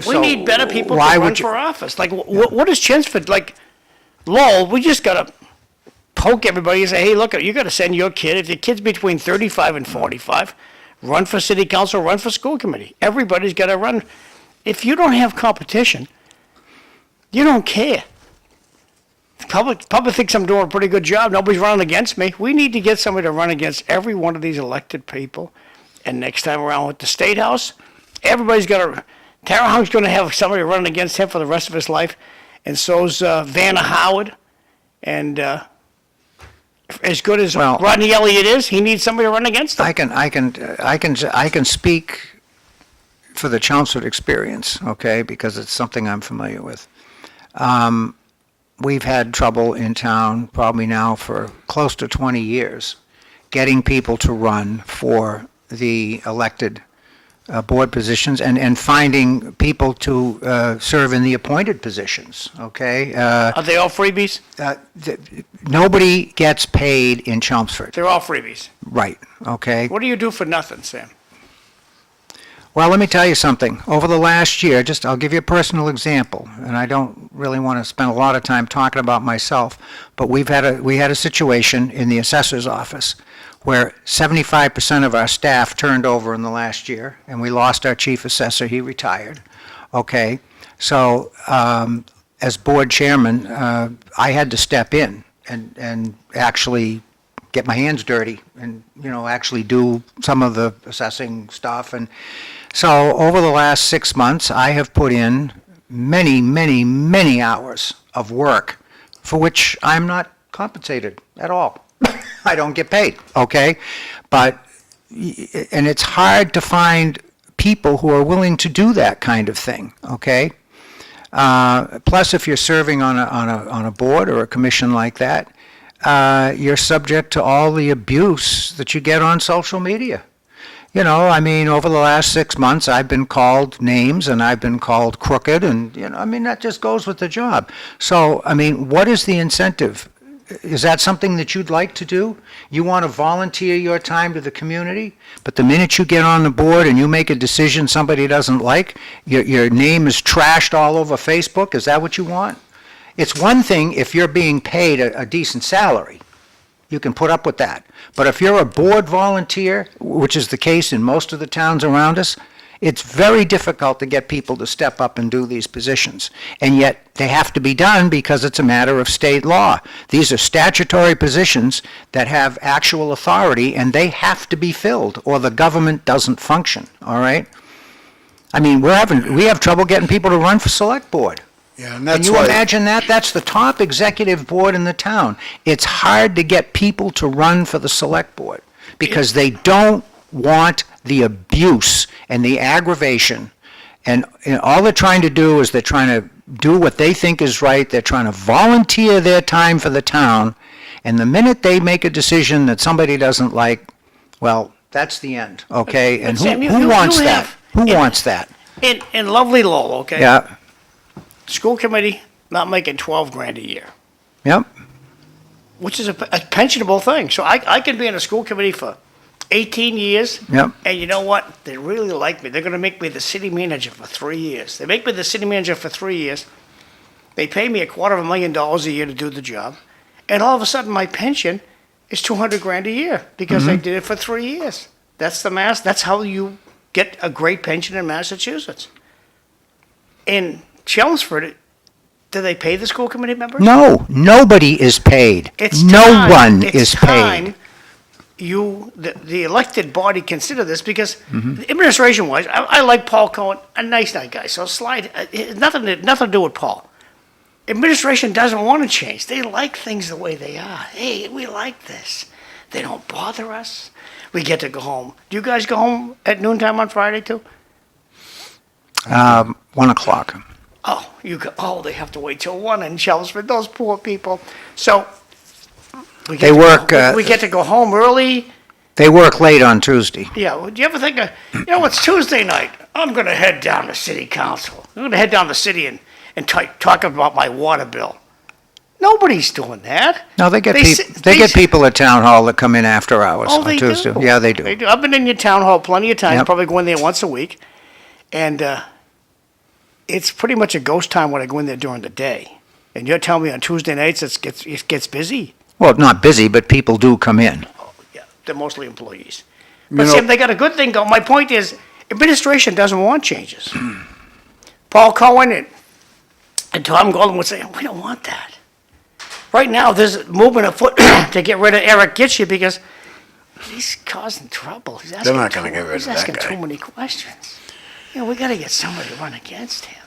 We need better people to why run would you- for office. Like, what is Chelmsford? Like, Lowell, we just got to poke everybody and say, hey, look, you got to send your kid, if your kid's between 35 and 45, run for city council, run for school committee. Everybody's got to run. If you don't have competition, you don't care. The public thinks I'm doing a pretty good job. Nobody's running against me. We need to get somebody to run against every one of these elected people. And next time around with the State House, everybody's got to. Tara Hung's going to have somebody running against him for the rest of his life, and so's Vanna Howard. And as good as Well, Rodney Elliott is, he needs somebody to run against him. I can speak for the Chelmsford experience, okay, because it's something I'm familiar with. We've had trouble in town, probably now for close to 20 years, getting people to run for the elected board positions and finding people to serve in the appointed positions, okay? Are they all freebies? Nobody gets paid in Chelmsford, They're all freebies. right, okay? What do you do for nothing, Sam? Well, let me tell you something. Over the last year, I'll give you a personal example, and I don't really want to spend a lot of time talking about myself, but we had a situation in the assessor's office where 75% of our staff turned over in the last year, and we lost our chief assessor. He retired. Okay, so as board chairman, I had to step in and actually get my hands dirty and actually do some of the assessing stuff. And so over the last 6 months, I have put in many hours of work for which I'm not compensated at all. I don't get paid, okay? And it's hard to find people who are willing to do that kind of thing, okay? Plus, if you're serving on a board or a commission like that, you're subject to all the abuse that you get on social media. Over the last 6 months, I've been called names and I've been called crooked, and, that just goes with the job. So, what is the incentive? Is that something that you'd like to do? You want to volunteer your time to the community, but the minute you get on the board and you make a decision somebody doesn't like, your name is trashed all over Facebook? Is that what you want? It's one thing if you're being paid a decent salary. You can put up with that. But if you're a board volunteer, which is the case in most of the towns around us, it's very difficult to get people to step up and do these positions. And yet they have to be done because it's a matter of state law. These are statutory positions that have actual authority, and they have to be filled or the government doesn't function, all right? We have trouble getting people to run for select board. Yeah, and Can that's you why. imagine that? That's the top executive board in the town. It's hard to get people to run for the select board because they don't want the abuse and the aggravation And all they're trying to do is they're trying to do what they think is right. They're trying to volunteer their time for the town. And the minute they make a decision that somebody doesn't like, well, that's the end, okay? And Sam, who wants that? have- Who in- wants that? In lovely Lowell, okay? Yeah, School committee not making 12 grand a year, yep. which is a pensionable thing. So I could be in a school committee for 18 years. Yep. And you know what? They really like me. They're going to make me the city manager for 3 years. They make me the city manager for 3 years. They pay me $250,000 a year to do the job. And all of a sudden, my pension is 200 grand a year because they did it for 3 years. That's that's how you get a great pension in Massachusetts. In Chelmsford, do they pay the school committee members? No, nobody is paid. It's No time- one it's is time paid. the elected body consider this because Mm-hmm. administration-wise, I like Paul Cohen, a nice guy. So slide, nothing to do with Paul. Administration doesn't want to change. They like things the way they are. Hey, we like this. They don't bother us. We get to go home. Do you guys go home at noontime on Friday too? 1 o'clock. Oh, they have to wait till 1 in Chelmsford, those poor people. So, we They get to work, go- we get to go home early. They work late on Tuesday. Yeah, well, do you ever think it's Tuesday night, I'm gonna head down to city council. I'm gonna head down to the city and talk about my water bill. Nobody's doing that. No, they get They sit- people at town hall that come in after hours Oh, on they Tuesday. do. Yeah, they do. I've been in your town hall plenty of times, Yep. probably go in there once a week. And, it's pretty much a ghost time when I go in there during the day. And you're telling me on Tuesday nights it gets busy? Well, not busy, but people do come in. Yeah, they're mostly employees. But know- Sam, they got a good thing going. My point is, administration doesn't want changes. Paul Cohen and Tom Golden would say, we don't want that. Right now, there's movement afoot to get rid of Eric Gitchie because he's causing trouble. He's asking not gonna get rid he's of that asking guy. too many questions. We got to get somebody to run against him.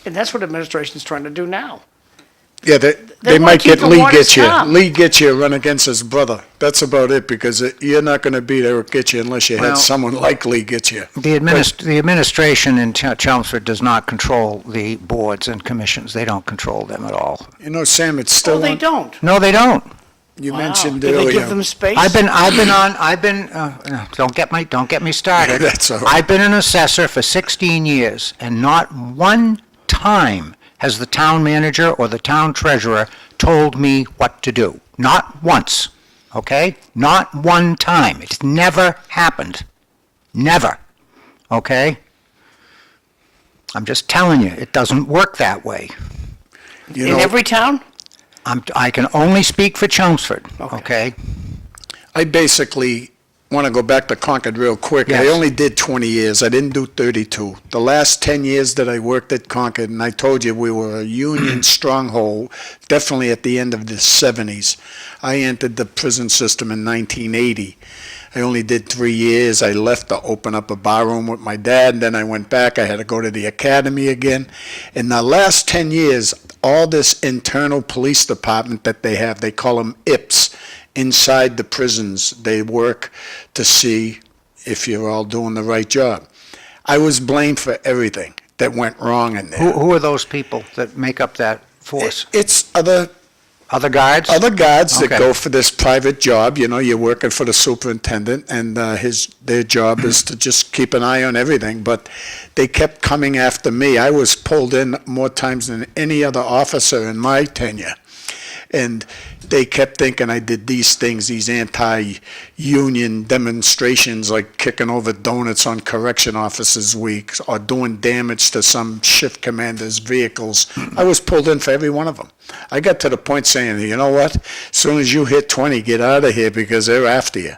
And that's what administration's trying to do now. Yeah, they wanna might keep get the Lee water Gitchie. stopped. Lee Gitchie run against his brother. That's about it, because you're not gonna beat Eric Gitchie unless you Well- had someone like Lee Gitchie. The administration in Chelmsford does not control the boards and commissions. They don't control them at all. You know, Sam, it's still Oh, they on- don't. No, they don't. You Wow. mentioned Do they give earlier. them space? Don't get me started. That's all right. I've been an assessor for 16 years, and not one time has the town manager or the town treasurer told me what to do. Not once, okay? Not one time. It's never happened. Never, okay? I'm just telling you, it doesn't work that way. You In know, every town? I can only speak for Chelmsford, Okay. okay? I basically want to go back to Concord real quick. I Yes. only did 20 years. I didn't do 32. The last 10 years that I worked at Concord, and I told you we were a union stronghold, definitely at the end of the 70s. I entered the prison system in 1980. I only did 3 years. I left to open up a bar room with my dad. Then I went back. I had to go to the academy again. In the last 10 years, all this internal police department that they have, they call them IPS, inside the prisons. They work to see if you're all doing the right job. I was blamed for everything that went wrong in there. Who are those people that make up that force? It's other Other guards that Okay. go for this private job. You know, you're working for the superintendent, and their job is to just keep an eye on everything. But they kept coming after me. I was pulled in more times than any other officer in my tenure. And they kept thinking I did these things, these anti-union demonstrations, like kicking over donuts on correction officers' weeks or doing damage to some shift commander's vehicles. I was pulled in for every one of them. I got to the point saying, you know what? As soon as you hit 20, get out of here because they're after you.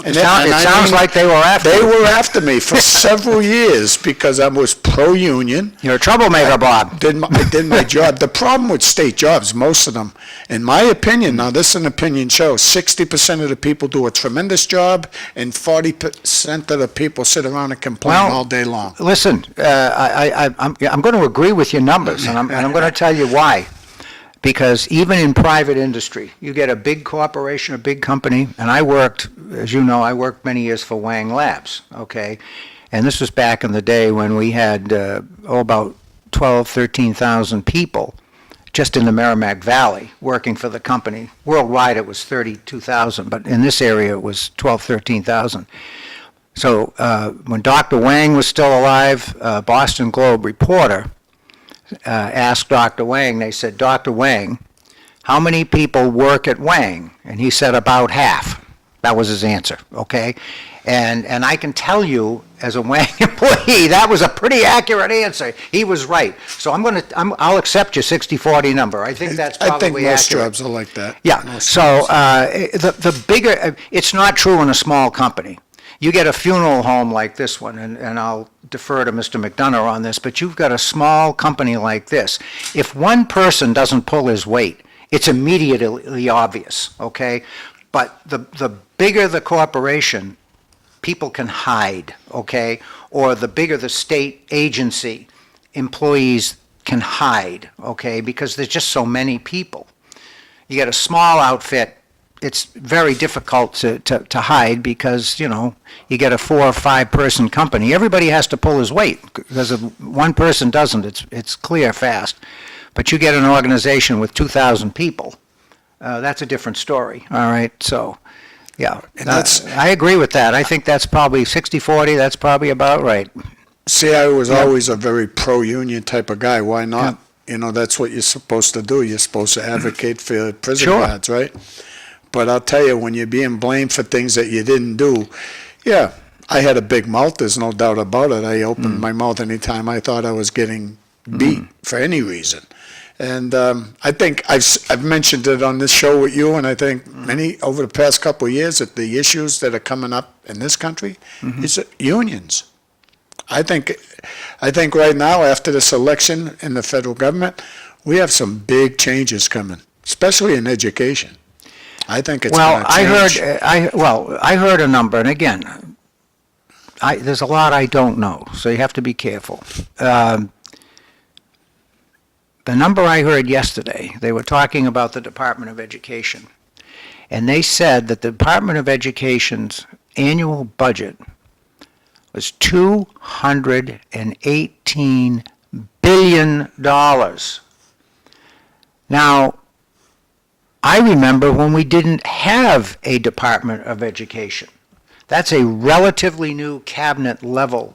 It sounds like they were after They you. were after me for several years because I was pro-union. You're a troublemaker, Bob. I did my job. The problem with state jobs, most of them, in my opinion, now this is an opinion show, 60% of the people do a tremendous job and 40% of the people sit around and complain Well, all day long. Listen, I'm going to agree with your numbers, and I'm going to tell you why. Because even in private industry, you get a big corporation, a big company, and I worked, as you know, I worked many years for Wang Labs, okay? And this was back in the day when we had, about 12, 13,000 people just in the Merrimack Valley working for the company. Worldwide, it was 32,000, but in this area, it was 12, 13,000. So when Dr. Wang was still alive, Boston Globe reporter asked Dr. Wang, they said, Dr. Wang, how many people work at Wang? And he said about half. That was his answer, okay? And I can tell you, as a Wang employee, that was a pretty accurate answer. He was right. So I'll accept your 60-40 number. I think that's I probably think most accurate. jobs are like that. Yeah, Most so jobs. the bigger, it's not true in a small company. You get a funeral home like this one, and I'll defer to Mr. McDonough on this, but you've got a small company like this. If one person doesn't pull his weight, it's immediately obvious, okay? But the bigger the corporation, people can hide, okay? Or the bigger the state agency, employees can hide, okay? Because there's just so many people. You get a small outfit, it's very difficult to hide because, you know, you get a 4 or 5 person company. Everybody has to pull his weight because if one person doesn't, it's clear fast. But you get an organization with 2,000 people, that's a different story, all right? So, yeah, And that's- I agree with that. I think that's probably 60-40, that's probably about right. See, I was always a very pro-union type of guy. Why not? You know, that's what you're supposed to do. You're supposed to advocate for prison Sure. guards, right? But I'll tell you, when you're being blamed for things that you didn't do, yeah, I had a big mouth, there's no doubt about it. I opened my mouth anytime I thought I was getting beat for any reason. And I think I've mentioned it on this show with you, and I think many, over the past couple of years, that the issues that are coming up in this country is unions. I think right now, after this election in the federal government, we have some big changes coming, especially in education. I think it's Well, going to change. I heard a number, and again, there's a lot I don't know, so you have to be careful. The number I heard yesterday, they were talking about the Department of Education, and they said that the Department of Education's annual budget was $218 billion. Now, I remember when we didn't have a Department of Education. That's a relatively new cabinet level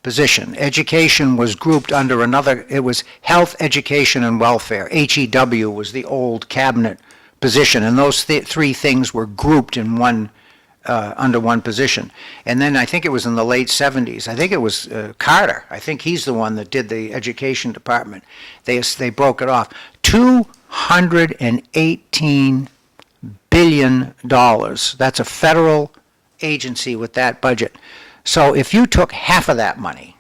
position. Education was grouped under another, it was Health, Education, and Welfare. HEW was the old cabinet position, and those three things were grouped in one, under one position. And then I think it was in the late 70s, I think it was Carter, I think he's the one that did the Education Department. They broke it off. $218 billion. That's a federal agency with that budget. So if you took half of that money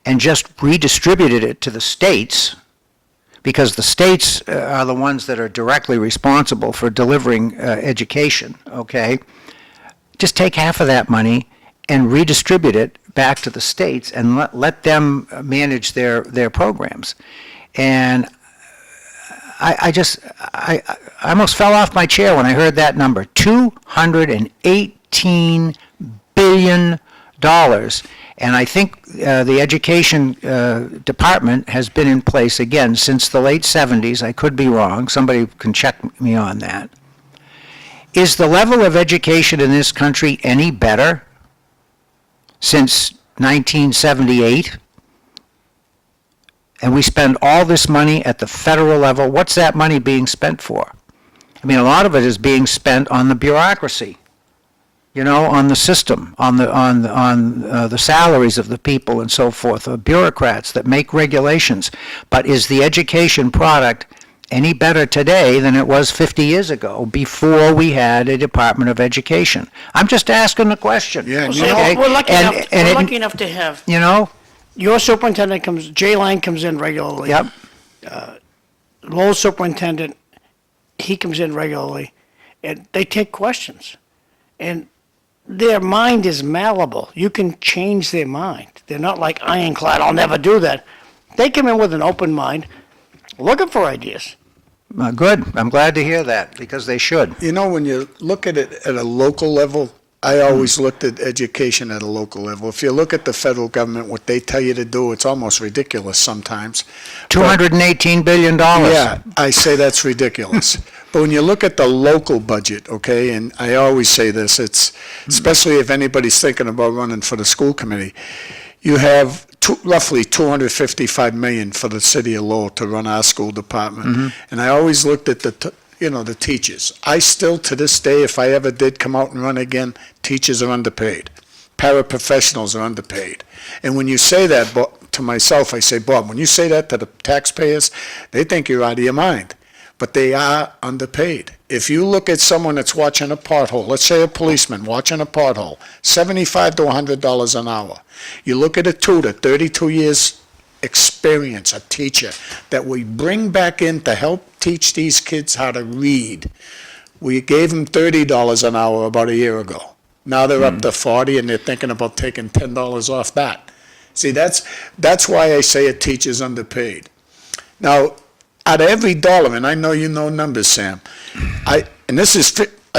and just redistributed it to the states, because the states are the ones that are directly responsible for delivering education, okay? Just take half of that money and redistribute it back to the states and let them manage their programs. And I almost fell off my chair when I heard that number, $218 billion. And I think the Education Department has been in place, again, since the late 70s. I could be wrong. Somebody can check me on that. Is the level of education in this country any better since 1978? And we spend all this money at the federal level. What's that money being spent for? I mean, a lot of it is being spent on the bureaucracy, you know, on the system, on the salaries of the people and so forth, the bureaucrats that make regulations. But is the education product any better today than it was 50 years ago, before we had a Department of Education? I'm just asking the question. Yeah, Well, you see, know- we're lucky And enough. it- To have You know? your superintendent Jay Lang comes in regularly. Yep. Lowell superintendent, he comes in regularly, and they take questions, and their mind is malleable. You can change their mind. They're not like ironclad. I'll never do that. They come in with an open mind, looking for ideas. Good. I'm glad to hear that, because they should. You know, when you look at it at a local level, I always looked at education at a local level. If you look at the federal government, what they tell you to do, it's almost ridiculous sometimes. $218 billion. Yeah, I say that's ridiculous. But when you look at the local budget, okay, and I always say this, it's especially if anybody's thinking about running for the school committee, you have roughly $255 million for the city of Lowell to run our school department. And I always looked at the teachers. I still, to this day, if I ever did come out and run again, teachers are underpaid. Paraprofessionals are underpaid. And when you say that, to myself, I say, Bob, when you say that to the taxpayers, they think you're out of your mind. But they are underpaid. If you look at someone that's watching a pothole, let's say a policeman watching a pothole, $75 to $100 an hour. You look at a tutor, 32 years experience, a teacher that we bring back in to help teach these kids how to read. We gave them $30 an hour about a year ago. Now they're up to 40 and they're thinking about taking $10 off that. See, that's why I say a teacher's underpaid. Now, out of every dollar, and I know you know numbers, Sam, I've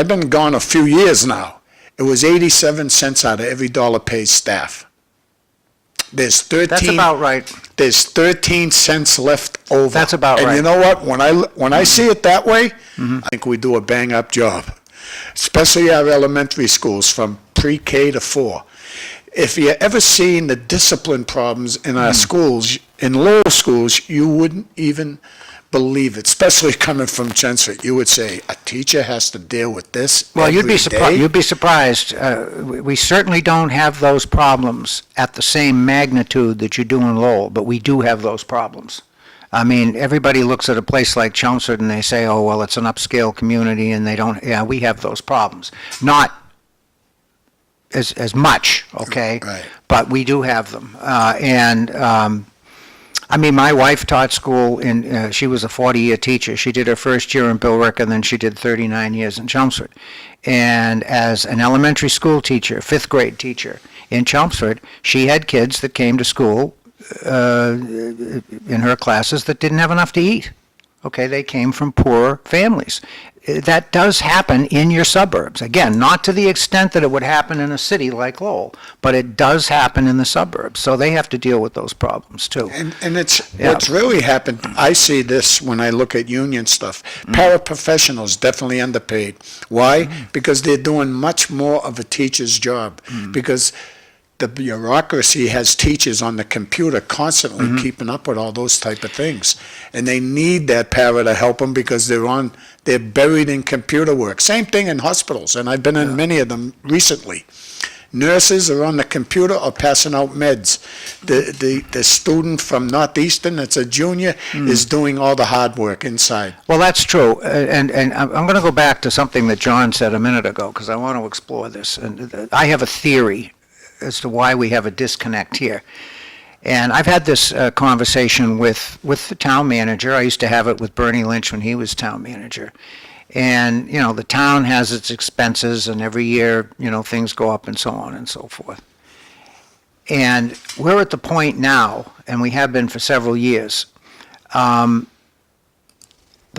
been gone a few years now. It was 87 cents out of every dollar paid staff. There's 13. That's about right. There's 13 cents left over. That's about right. And you know what? When I see it that way, I think we do a bang-up job, especially our elementary schools from pre-K to 4. If you ever seen the discipline problems in our schools, in Lowell schools, you wouldn't even believe it, especially coming from Chelmsford. You would say, a teacher has to deal with this Well, you'd be every day? You'd be surprised. We certainly don't have those problems at the same magnitude that you do in Lowell, but we do have those problems. I mean, everybody looks at a place like Chelmsford and they say, oh, well, it's an upscale community, and they don't, yeah, we have those problems. Not as much, okay? Right. But we do have them. I mean, my wife taught school she was a 40-year teacher. She did her first year in Billerica, and then she did 39 years in Chelmsford. And as an elementary school teacher, fifth grade teacher in Chelmsford, she had kids that came to school in her classes that didn't have enough to eat. Okay, they came from poor families. That does happen in your suburbs. Again, not to the extent that it would happen in a city like Lowell, but it does happen in the suburbs. So they have to deal with those problems too. And what's really happened, I see this when I look at union stuff. Paraprofessionals definitely underpaid. Why? Because they're doing much more of a teacher's job. Because the bureaucracy has teachers on the computer constantly keeping up with all those type of things. And they need that para to help them because they're buried in computer work. Same thing in hospitals, and I've been in many of them recently. Nurses are on the computer or passing out meds. The student from Northeastern that's a junior is doing all the hard work inside. Well, that's true. And I'm going to go back to something that John said a minute ago because I want to explore this. And I have a theory as to why we have a disconnect here. And I've had this conversation with the town manager. I used to have it with Bernie Lynch when he was town manager. And, you know, the town has its expenses, and every year, you know, things go up and so on and so forth. And we're at the point now, and we have been for several years, the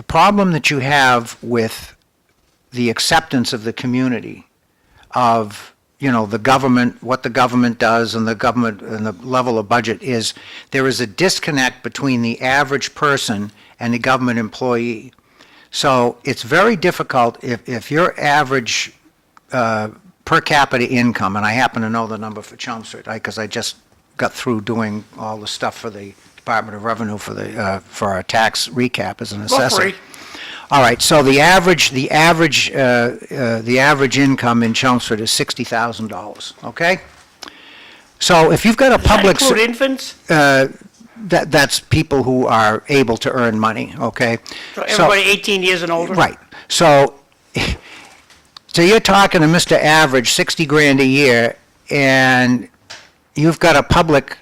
problem that you have with the acceptance of the community of, you know, the government, what the government does and the government and the level of budget is, there is a disconnect between the average person and the government employee. So it's very difficult if your average per capita income, and I happen to know the number for Chelmsford, because I just got through doing all the stuff for the Department of Revenue for our tax recap as an assessor. All right, so the average income in Chelmsford is $60,000. Okay, so if you've got a public, Does that include infants? that's people who are able to earn money. Okay, So everybody 18 years and older? right. So you're talking to Mr. Average, 60 grand a year, and you've got a public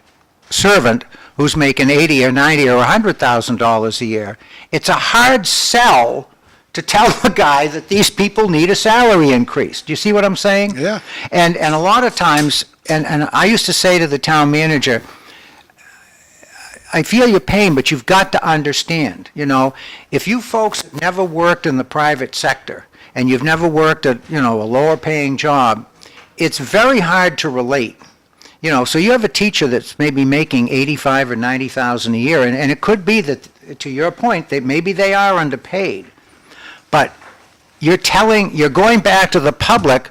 servant who's making $80 or $90 or $100,000 a year. It's a hard sell to tell the guy that these people need a salary increase. Do you see what I'm saying? Yeah. And a lot of times, and I used to say to the town manager, I feel your pain, but you've got to understand, you know, if you folks have never worked in the private sector and you've never worked at, you know, a lower paying job, it's very hard to relate. You know, so you have a teacher that's maybe making 85 or 90,000 a year, and it could be that, to your point, that maybe they are underpaid. But you're going back to the public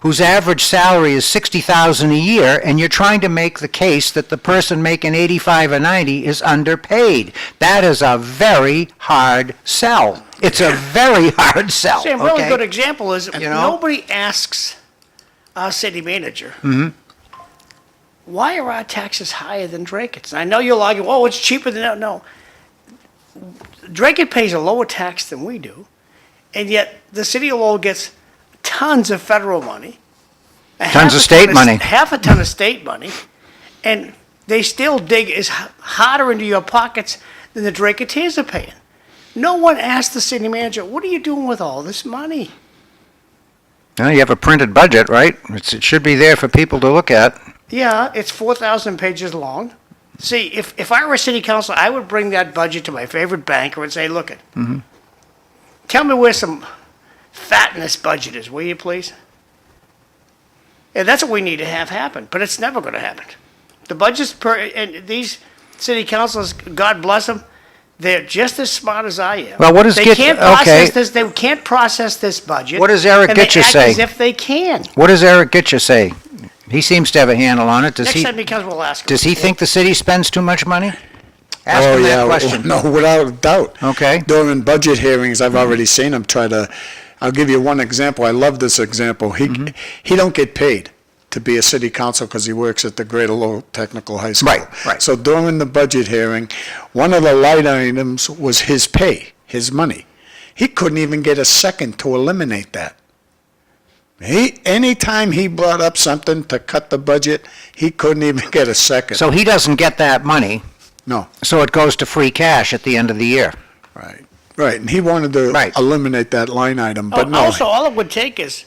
whose average salary is 60,000 a year, and you're trying to make the case that the person making 85 or 90 is underpaid. That is a very hard sell. It's a very hard sell. See, a really okay? good example is You know? nobody asks our city manager, why are our taxes higher than Drake's? And I know you'll argue, oh, it's cheaper than that. No. Drake pays a lower tax than we do, and yet the city of Lowell gets tons of federal money. Tons of state money. Half a ton of state money, and they still dig as harder into your pockets than the Draketeers are paying. No one asked the city manager, what are you doing with all this money? Well, you have a printed budget, right? It should be there for people to look at. Yeah, it's 4,000 pages long. See, if I were a city councilor, I would bring that budget to my favorite banker and say, look it, tell me where some fat in this budget is, will you please? And that's what we need to have happen, but it's never going to happen. The budget's and these city councilors, God bless them, they're just as smart as I am. Well, what does they Gitch- can't okay. process this. They can't process this budget. What does Eric and they Gitcher act say? As if they can. What does Eric Gitcher say? He seems to have a handle on it. Next time he comes, we'll ask him. Does he think the city spends too much money? Ask him that question. No, without a doubt. Okay. During budget hearings, I've already seen him try to, I'll give you one example. I love this example. He don't get paid to be a city council because he works at the Greater Lowell Technical High School. Right. So during the budget hearing, one of the line items was his pay, his money. He couldn't even get a second to eliminate that. Anytime he brought up something to cut the budget, he couldn't even get a second. So he doesn't get that money, No, so it goes to free cash at the end of the year. right, and he wanted to Right. eliminate that line item, but no. Also, all it would take is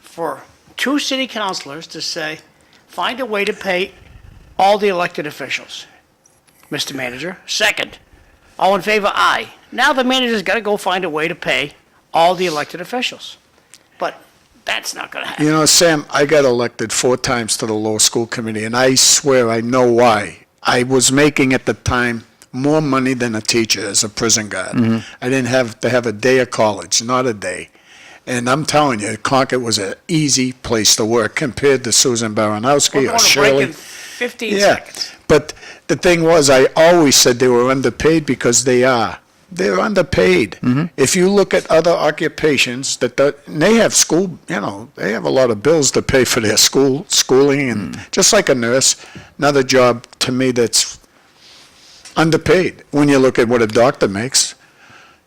for two city councilors to say, find a way to pay all the elected officials. Mr. Manager, second. All in favor, aye. Now the manager's got to go find a way to pay all the elected officials. But that's not going to happen. You know, Sam, I got elected 4 times to the Lowell School Committee, and I swear I know why. I was making at the time more money than a teacher as a prison guard. I didn't have to have a day of college, not a day. And I'm telling you, Concord was an easy place to work compared to Susan We're Baranowski going or to break Shirley. in 15 Yeah, seconds. but the thing was, I always said they were underpaid because they are. They're underpaid. If you look at other occupations and they have school, they have a lot of bills to pay for their schooling, and just like a nurse, another job to me that's underpaid when you look at what a doctor makes.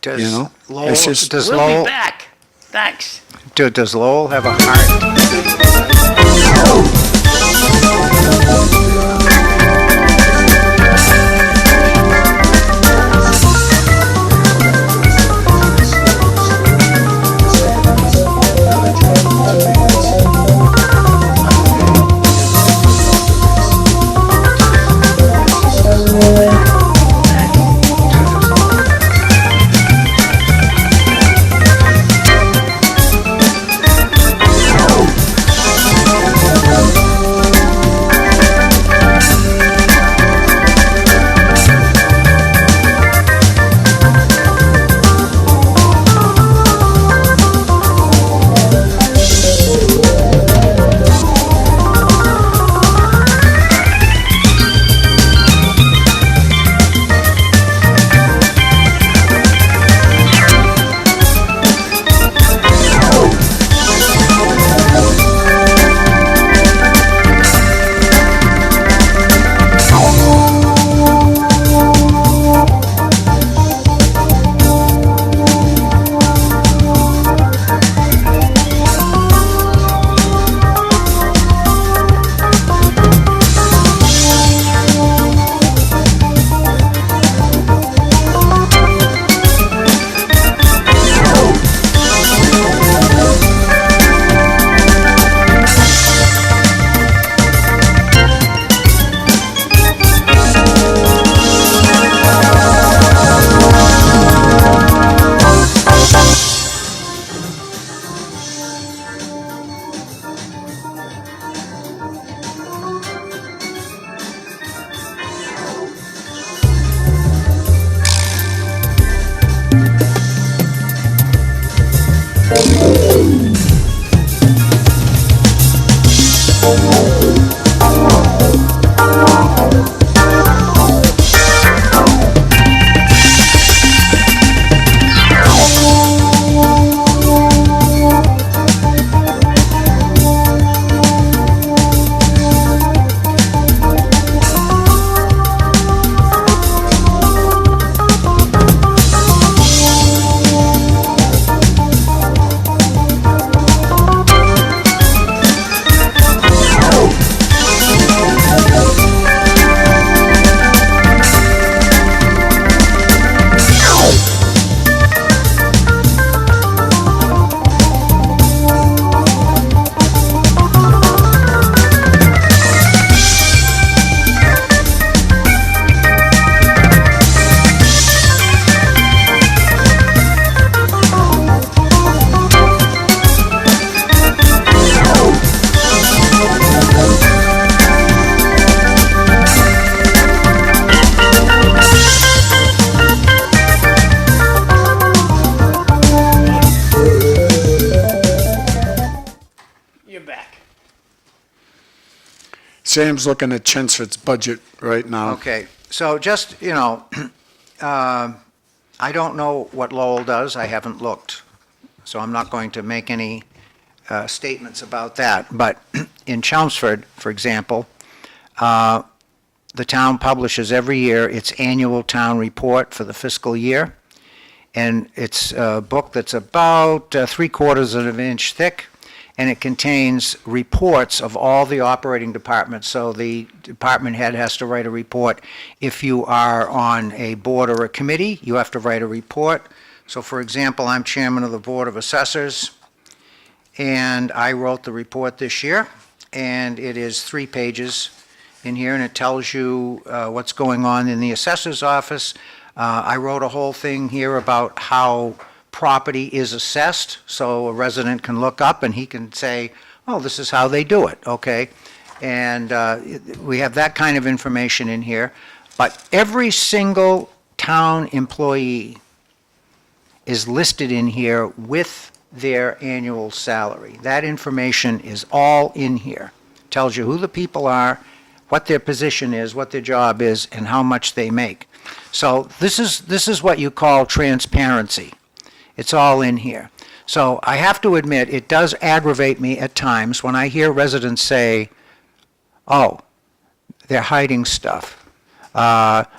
Does You know, Lowell, it's just- does We'll Lowell, be back. Thanks. does Lowell have a heart? Sam's looking at Chelmsford's budget right now. Okay, so just, I don't know what Lowell does, I haven't looked, so I'm not going to make any statements about that. But in Chelmsford, for example, the town publishes every year its annual town report for the fiscal year, and it's a book that's about 3/4 of an inch thick, and it contains reports of all the operating departments. So the department head has to write a report. If you are on a board or a committee, you have to write a report. So for example, I'm chairman of the Board of Assessors, and I wrote the report this year, and it is 3 pages in here, and it tells you what's going on in the assessor's office. I wrote a whole thing here about how property is assessed, so a resident can look up and he can say, oh, this is how they do it, okay? And we have that kind of information in here. But every single town employee is listed in here with their annual salary. That information is all in here. Tells you who the people are, what their position is, what their job is, and how much they make. So this is what you call transparency. It's all in here. So I have to admit, it does aggravate me at times when I hear residents say, oh, they're hiding stuff.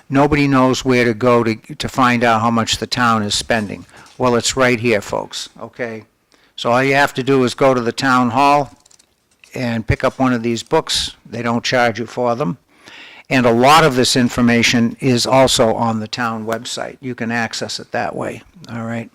Nobody knows where to go to find out how much the town is spending. Well, it's right here, folks, okay? So all you have to do is go to the town hall and pick up one of these books. They don't charge you for them. And a lot of this information is also on the town website. You can access it that way, all right?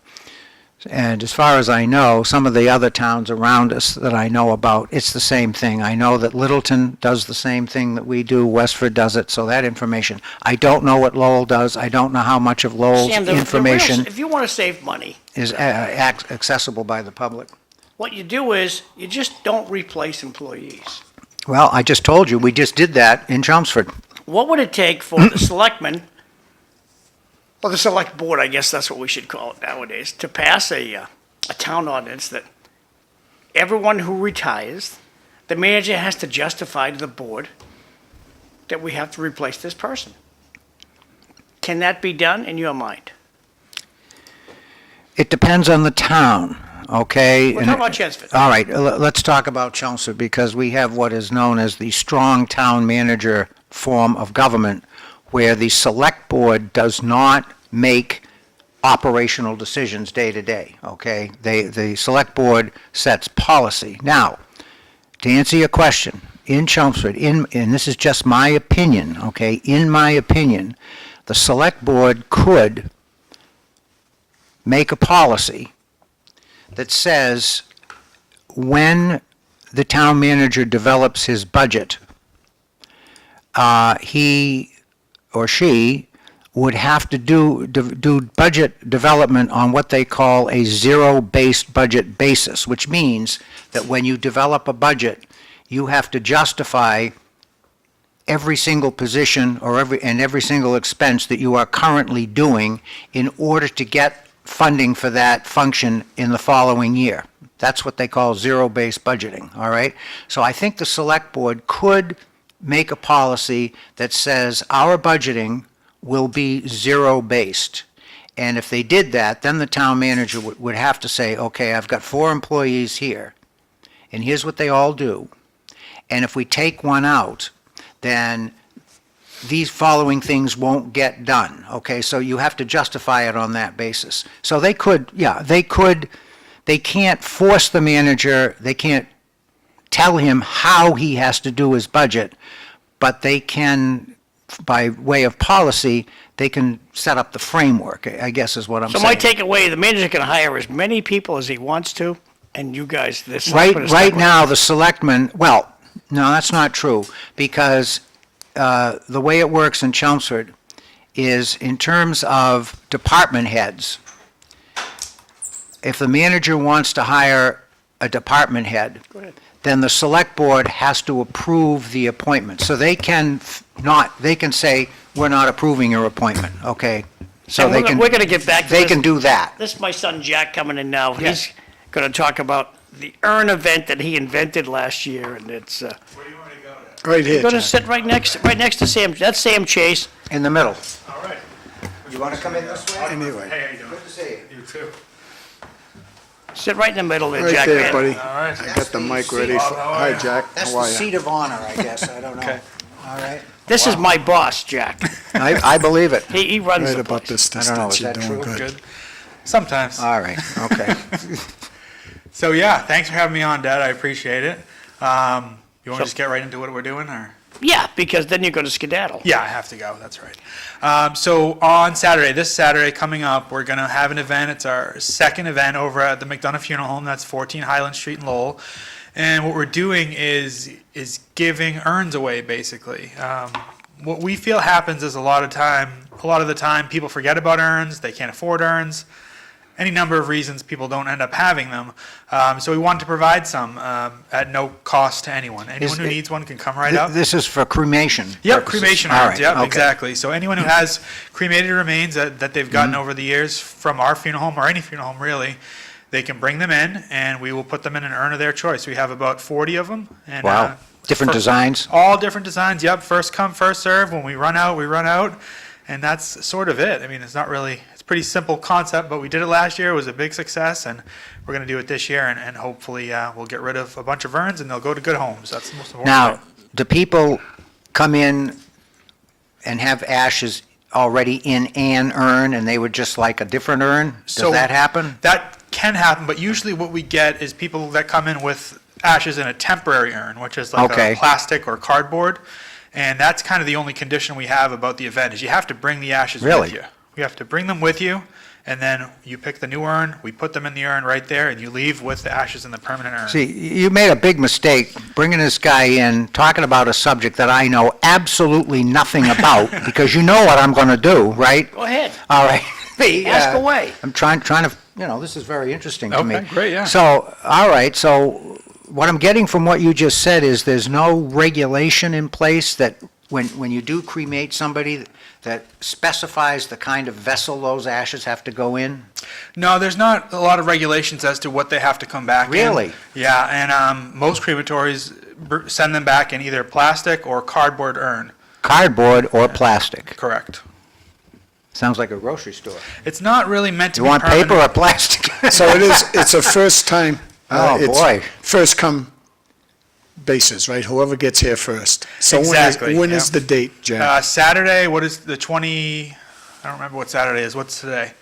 And as far as I know, some of the other towns around us that I know about, it's the same thing. I know that Littleton does the same thing that we do, Westford does it, so that information. I don't know what Lowell does. I don't know how much of Lowell's Sam, information if you want to save money, is accessible by the public. what you do is you just don't replace employees. Well, I just told you, we just did that in Chelmsford. What would it take for the selectmen, or the select board, I guess that's what we should call it nowadays, to pass a town ordinance that everyone who retires, the manager has to justify to the board that we have to replace this person? Can that be done in your mind? It depends on the town, okay? We're talking about Chelmsford. All right, let's talk about Chelmsford, because we have what is known as the strong town manager form of government, where the select board does not make operational decisions day to day, okay? The select board sets policy. Now, to answer your question, in Chelmsford, and this is just my opinion, okay? In my opinion, the select board could make a policy that says when the town manager develops his budget, he or she would have to do budget development on what they call a zero-based budget basis, which means that when you develop a budget, you have to justify every single position or every single expense that you are currently doing in order to get funding for that function in the following year. That's what they call zero-based budgeting, all right? So I think the select board could make a policy that says our budgeting will be zero-based. And if they did that, then the town manager would have to say, okay, I've got 4 employees here, and here's what they all do. And if we take one out, then these following things won't get done, okay? So you have to justify it on that basis. So they could, they can't force the manager, they can't tell him how he has to do his budget, but they can, by way of policy, they can set up the framework, I guess is what I'm saying. So my takeaway, the manager can hire as many people as he wants to, and you guys, this. Right now, the selectmen, well, no, that's not true, because the way it works in Chelmsford is in terms of department heads. If the manager wants to hire a department head, Go ahead. then the select board has to approve the appointment. So they can say, we're not approving your appointment, okay? So And they can, we're going to get back to they this. can do that. This is my son Jack coming in now. Yes. He's going to talk about the EARN event that he invented last year, and it's, Where do you want to go Right here, You're gonna Jack. sit right next to Sam. That's Sam Chase. In the middle. All right. You want to come in this way? Anyway, Hey, how you doing? Good to see you. You too. Sit right in the middle there, right Jack. there, man. buddy. All right. I got the mic ready for, How are hi, you? Jack, That's how the are you? seat of honor, I guess. I don't know. Okay. All right. This is my boss, Jack. I believe it. He runs Right the about place. this I don't know, distance, is you're that doing true? good. Good. Sometimes. All right, okay. So yeah, thanks for having me on, Dad. I appreciate it. You want to So- just get right into what we're doing, or? Yeah, because then you're gonna skedaddle. Yeah, I have to go. That's right. So on Saturday, this Saturday coming up, we're gonna have an event. It's our second event over at the McDonough Funeral Home. That's 14 Highland Street in Lowell. And what we're doing is giving urns away, basically. What we feel happens is a lot of the time, people forget about urns. They can't afford urns. Any number of reasons people don't end up having them. So we wanted to provide some at no cost to anyone. Anyone who it- needs one can come right up. This is for cremation Yep, purposes. cremation All urns. right, Yep, okay. exactly. So anyone who has cremated remains that they've gotten Mm-hmm. over the years from our funeral home or any funeral home really, they can bring them in and we will put them in an urn of their choice. We have about 40 of them. And, Wow, different for- designs? All different designs. Yep, first come, first serve. When we run out, we run out, and that's sort of it. I mean, it's not really. It's a pretty simple concept, but we did it last year. It was a big success, and we're going to do it this year, and hopefully we'll get rid of a bunch of urns and they'll go to good homes. That's the most important Now, thing. do people come in and have ashes already in an urn and they would just like a different urn? Does So- that happen? That can happen, but usually what we get is people that come in with ashes in a temporary urn, which is like Okay. a plastic or cardboard. And that's kind of the only condition we have about the event is you have to bring the ashes Really? with you. You have to bring them with you, and then you pick the new urn, we put them in the urn right there, and you leave with the ashes in the permanent urn. See, you made a big mistake bringing this guy in, talking about a subject that I know absolutely nothing about, because you know what I'm going to do, right? Go ahead. All right. Ask away. I'm trying to, this is very interesting to me. Okay, great, yeah. So, all right, so what I'm getting from what you just said is there's no regulation in place that when you do cremate somebody that specifies the kind of vessel those ashes have to go in? No, there's not a lot of regulations as to what they have to come back in. Really? Yeah, and most crematories send them back in either plastic or cardboard urn. Cardboard or plastic? Correct. Sounds like a grocery store. It's not really meant to You be want permanent. paper or plastic? So it's a first time. Oh, it's boy. First come basis, right? Whoever gets here first. So Exactly, when yeah. is the date, Jack? Saturday, what is the 20, I don't remember what Saturday is. What's today?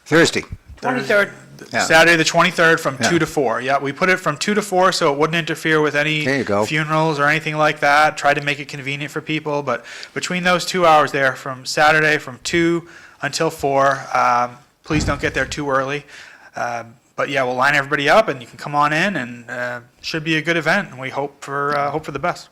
Thursday. 23rd. Yeah. Saturday, the 23rd from Yeah. 2 to 4. Yeah, we put it from 2 to 4 so it wouldn't interfere with any There you go. funerals or anything like that. Tried to make it convenient for people. But between those 2 hours there, from Saturday from 2 until 4, please don't get there too early. But yeah, we'll line everybody up and you can come on in and should be a good event. And we hope for the best.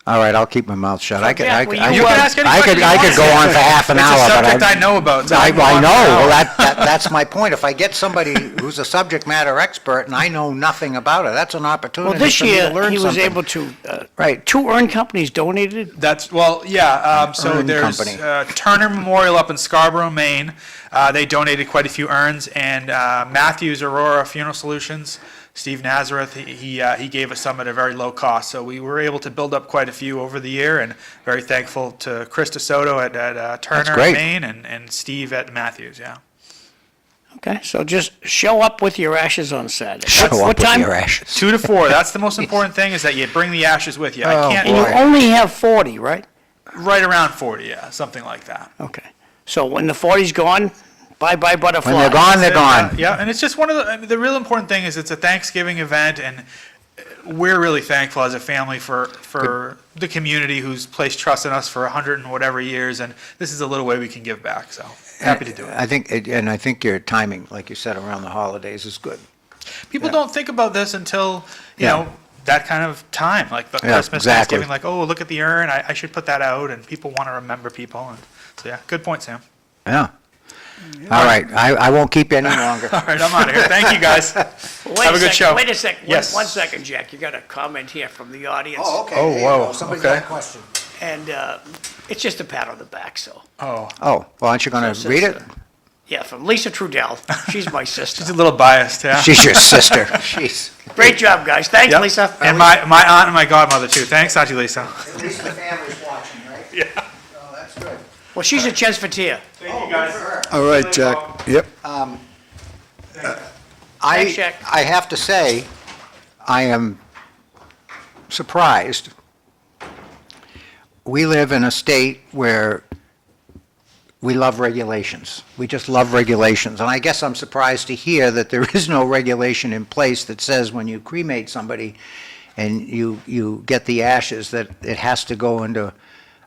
All right, I'll keep my mouth shut. I could, Jack, I will could, I you, could, ask any I could, question you I want. could go on for half an It's hour, a but subject I know about. So I can go on for know. an hour. Well, that's my point. If I get somebody who's a subject matter expert and I know nothing about it, that's an opportunity Well, this for me to year, learn he was something. able to, Right. 2 urn companies donated. That's, well, yeah, so Urn there's company. Turner Memorial up in Scarborough, Maine. They donated quite a few urns, and Matthews Aurora Funeral Solutions, Steve Nazareth, he gave us some at a very low cost. So we were able to build up quite a few over the year, and very thankful to Chris DeSoto at Turner, great. Maine, and Steve at Matthews, yeah. Okay, so just show up with your ashes on Saturday. Show What up with time? your ashes. 2 to 4, that's the most important thing, is that you bring the ashes with you. Oh, I can't, And you boy. only have 40, right? right around 40, yeah, something like that. Okay. So when the 40's gone, bye-bye butterfly. When they're gone, they're gone. Yeah, and it's just one of the, I mean, the real important thing is it's a Thanksgiving event, and we're really thankful as a family for the community who's placed trust in us for 100 and whatever years, and this is a little way we can give back, so happy to do it. I think your timing, like you said, around the holidays is good. People yeah. don't think about this until, you Yeah. know, that kind of time, like the Yeah, Christmas, exactly. Thanksgiving, like, oh, look at the urn, I should put that out, and people want to remember people, and so yeah, good point, Sam. Yeah. All right, I won't keep you any longer. All right, I'm out of here. Thank you, guys. Wait Have a good second, show. Wait a second. Yes. One second, Jack. You got a comment here from the audience. okay. Oh, there you whoa, go. Somebody's okay. got a question. And it's just a pat on the back, so. Oh, Oh, well, aren't you going to So read it? says, Yeah, from Lisa Trudell. She's my sister. She's a little biased, yeah. She's your sister. She's. Great job, guys. Thanks, Yep. Lisa. And my aunt and my godmother too. Thanks, Auntie Lisa. At least the family's watching, right? Yeah. Oh, that's good. Well, she's a Chesfatir. Thank you guys. All right, Jack. Yep. Thanks, Jack. I have to say, I am surprised. We live in a state where we love regulations. We just love regulations. And I guess I'm surprised to hear that there is no regulation in place that says when you cremate somebody and you get the ashes, that it has to go into,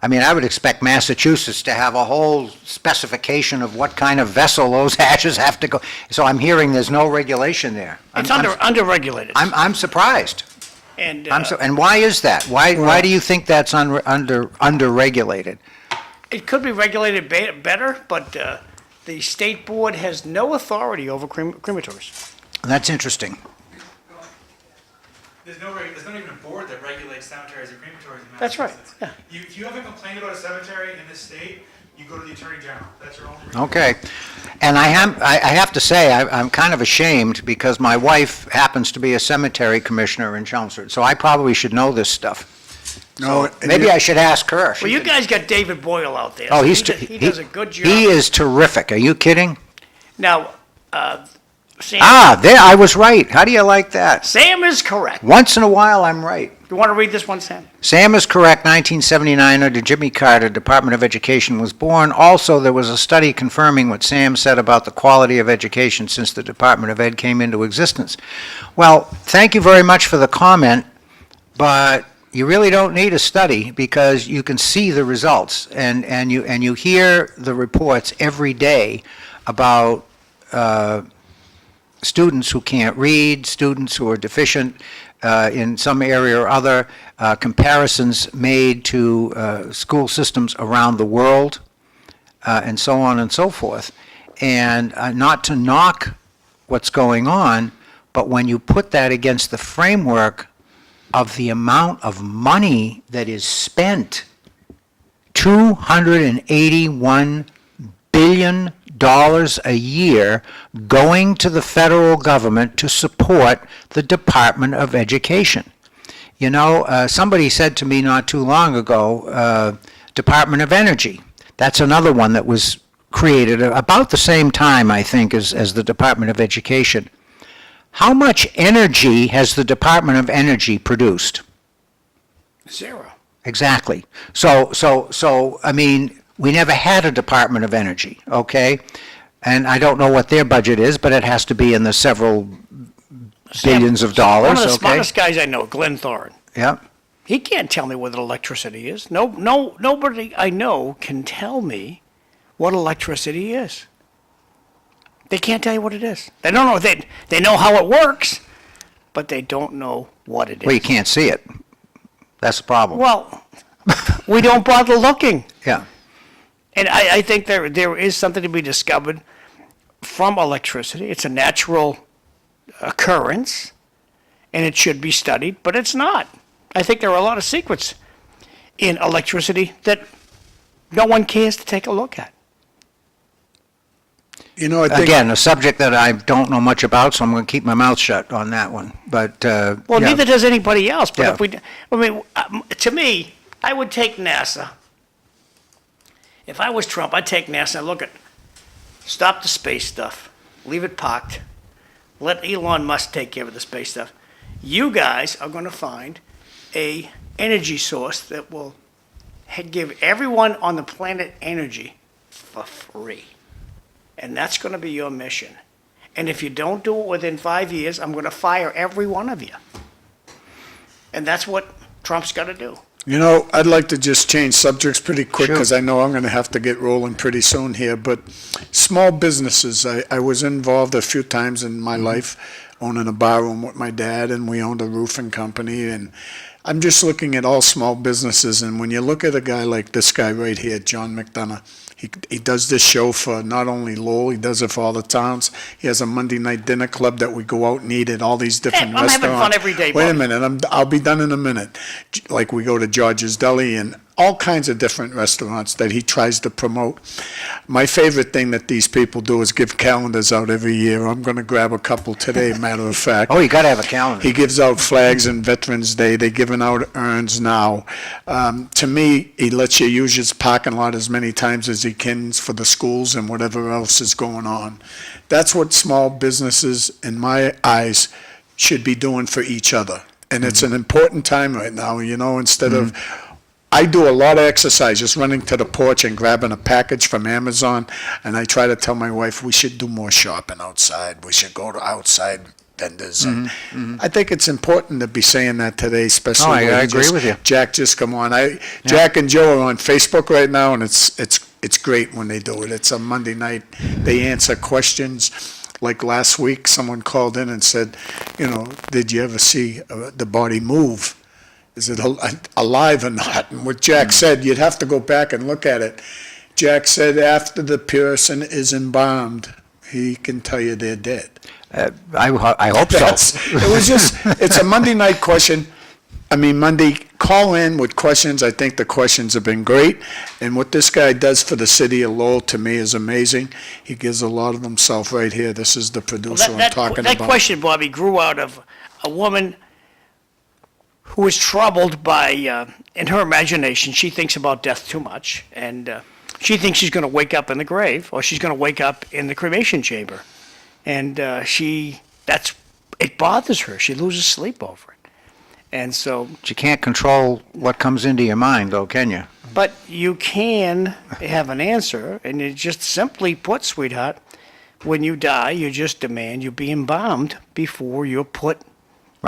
I mean, I would expect Massachusetts to have a whole specification of what kind of vessel those ashes have to go. So I'm hearing there's no regulation there. It's under-regulated. I'm surprised. And And why is that? Why do you think that's under-regulated? it could be regulated better, but the state board has no authority over crematories. That's interesting. There's not even a board that regulates cemeteries or crematories in That's right, Massachusetts. yeah. If you have a complaint about a cemetery in this state, you go to the Attorney General. That's your only recourse. Okay. And I have to say, I'm kind of ashamed because my wife happens to be a cemetery commissioner in Chelmsford, so I probably should know this stuff. No, and Maybe you- I should ask her. Well, you guys got David Boyle out there. Oh, so he does a good job. He is terrific. Are you kidding? Now, Sam, There, I was right. How do you like that? Sam is correct. Once in a while, I'm right. You want to read this one, Sam? Sam is correct. 1979, under Jimmy Carter, Department of Education was born. Also, there was a study confirming what Sam said about the quality of education since the Department of Ed came into existence. Well, thank you very much for the comment, but you really don't need a study because you can see the results, and you hear the reports every day about students who can't read, students who are deficient in some area or other, comparisons made to school systems around the world, and so on and so forth. And not to knock what's going on, but when you put that against the framework of the amount of money that is spent, $281 billion a year going to the federal government to support the Department of Education. You know, somebody said to me not too long ago, Department of Energy. That's another one that was created about the same time, I think, as the Department of Education. How much energy has the Department of Energy produced? Zero. Exactly. So, I mean, we never had a Department of Energy, okay? And I don't know what their budget is, but it has to be in the several billions of dollars, One of the okay? smartest guys I know, Glenn Thoren. Yeah. He can't tell me what electricity is. Nobody I know can tell me what electricity is. They can't tell you what it is. They don't know. They know how it works, but they don't know what it is. Well, you can't see it. That's the problem. Well, we don't bother looking. Yeah. And I think there is something to be discovered from electricity. It's a natural occurrence, and it should be studied, but it's not. I think there are a lot of secrets in electricity that no one cares to take a look at. You know, I think. Again, a subject that I don't know much about, so I'm going to keep my mouth shut on that one. But, Well, yeah. neither does anybody else. But Yeah. if to me, I would take NASA. If I was Trump, I'd take NASA and stop the space stuff, leave it parked, let Elon Musk take care of the space stuff. You guys are going to find a energy source that will give everyone on the planet energy for free. And that's going to be your mission. And if you don't do it within 5 years, I'm going to fire every one of you. And that's what Trump's got to do. You know, I'd like to just change subjects pretty quick Sure. because I know I'm going to have to get rolling pretty soon here. But small businesses, I was involved a few times in my life owning a bar room with my dad, and we owned a roofing company. And I'm just looking at all small businesses. And when you look at a guy like this guy right here, John McDonough, he does this show for not only Lowell, he does it for all the towns. He has a Monday night dinner club that we go out and eat at all these different I'm restaurants. having fun every day, Wait a Bobby. minute, I'll be done in a minute. Like we go to George's Deli, and all kinds of different restaurants that he tries to promote. My favorite thing that these people do is give calendars out every year. I'm going to grab a couple today, matter of fact. Oh, you gotta have a calendar. He gives out flags on Veterans Day. They're giving out urns now. To me, he lets you use his parking lot as many times as he can for the schools and whatever else is going on. That's what small businesses, in my eyes, should be doing for each other. And it's an important time right now, instead of, I do a lot of exercise, just running to the porch and grabbing a package from Amazon. And I try to tell my wife, we should do more shopping outside. We should go to outside vendors. And I think it's important to be saying that today, especially. Oh, I when agree with you. Jack just come on. Jack and Joe are on Facebook right now, and it's great when they do it. It's a Monday night. They answer questions. Like last week, someone called in and said, did you ever see the body move? Is it alive or not? And what Jack said, you'd have to go back and look at it. Jack said after the person is embalmed, he can tell you they're dead. I hope so. It's a Monday night question. Monday, call in with questions. I think the questions have been great. And what this guy does for the city of Lowell, to me, is amazing. He gives a lot of himself right here. This is the producer I'm talking about. That question, Bobby, grew out of a woman who was troubled by, in her imagination, she thinks about death too much. And she thinks she's going to wake up in the grave, or she's going to wake up in the cremation chamber. And it bothers her. She loses sleep over it. And so. But you can't control what comes into your mind, though, can you? But you can have an answer, and it just simply put, sweetheart, when you die, you just demand you be embalmed before you're put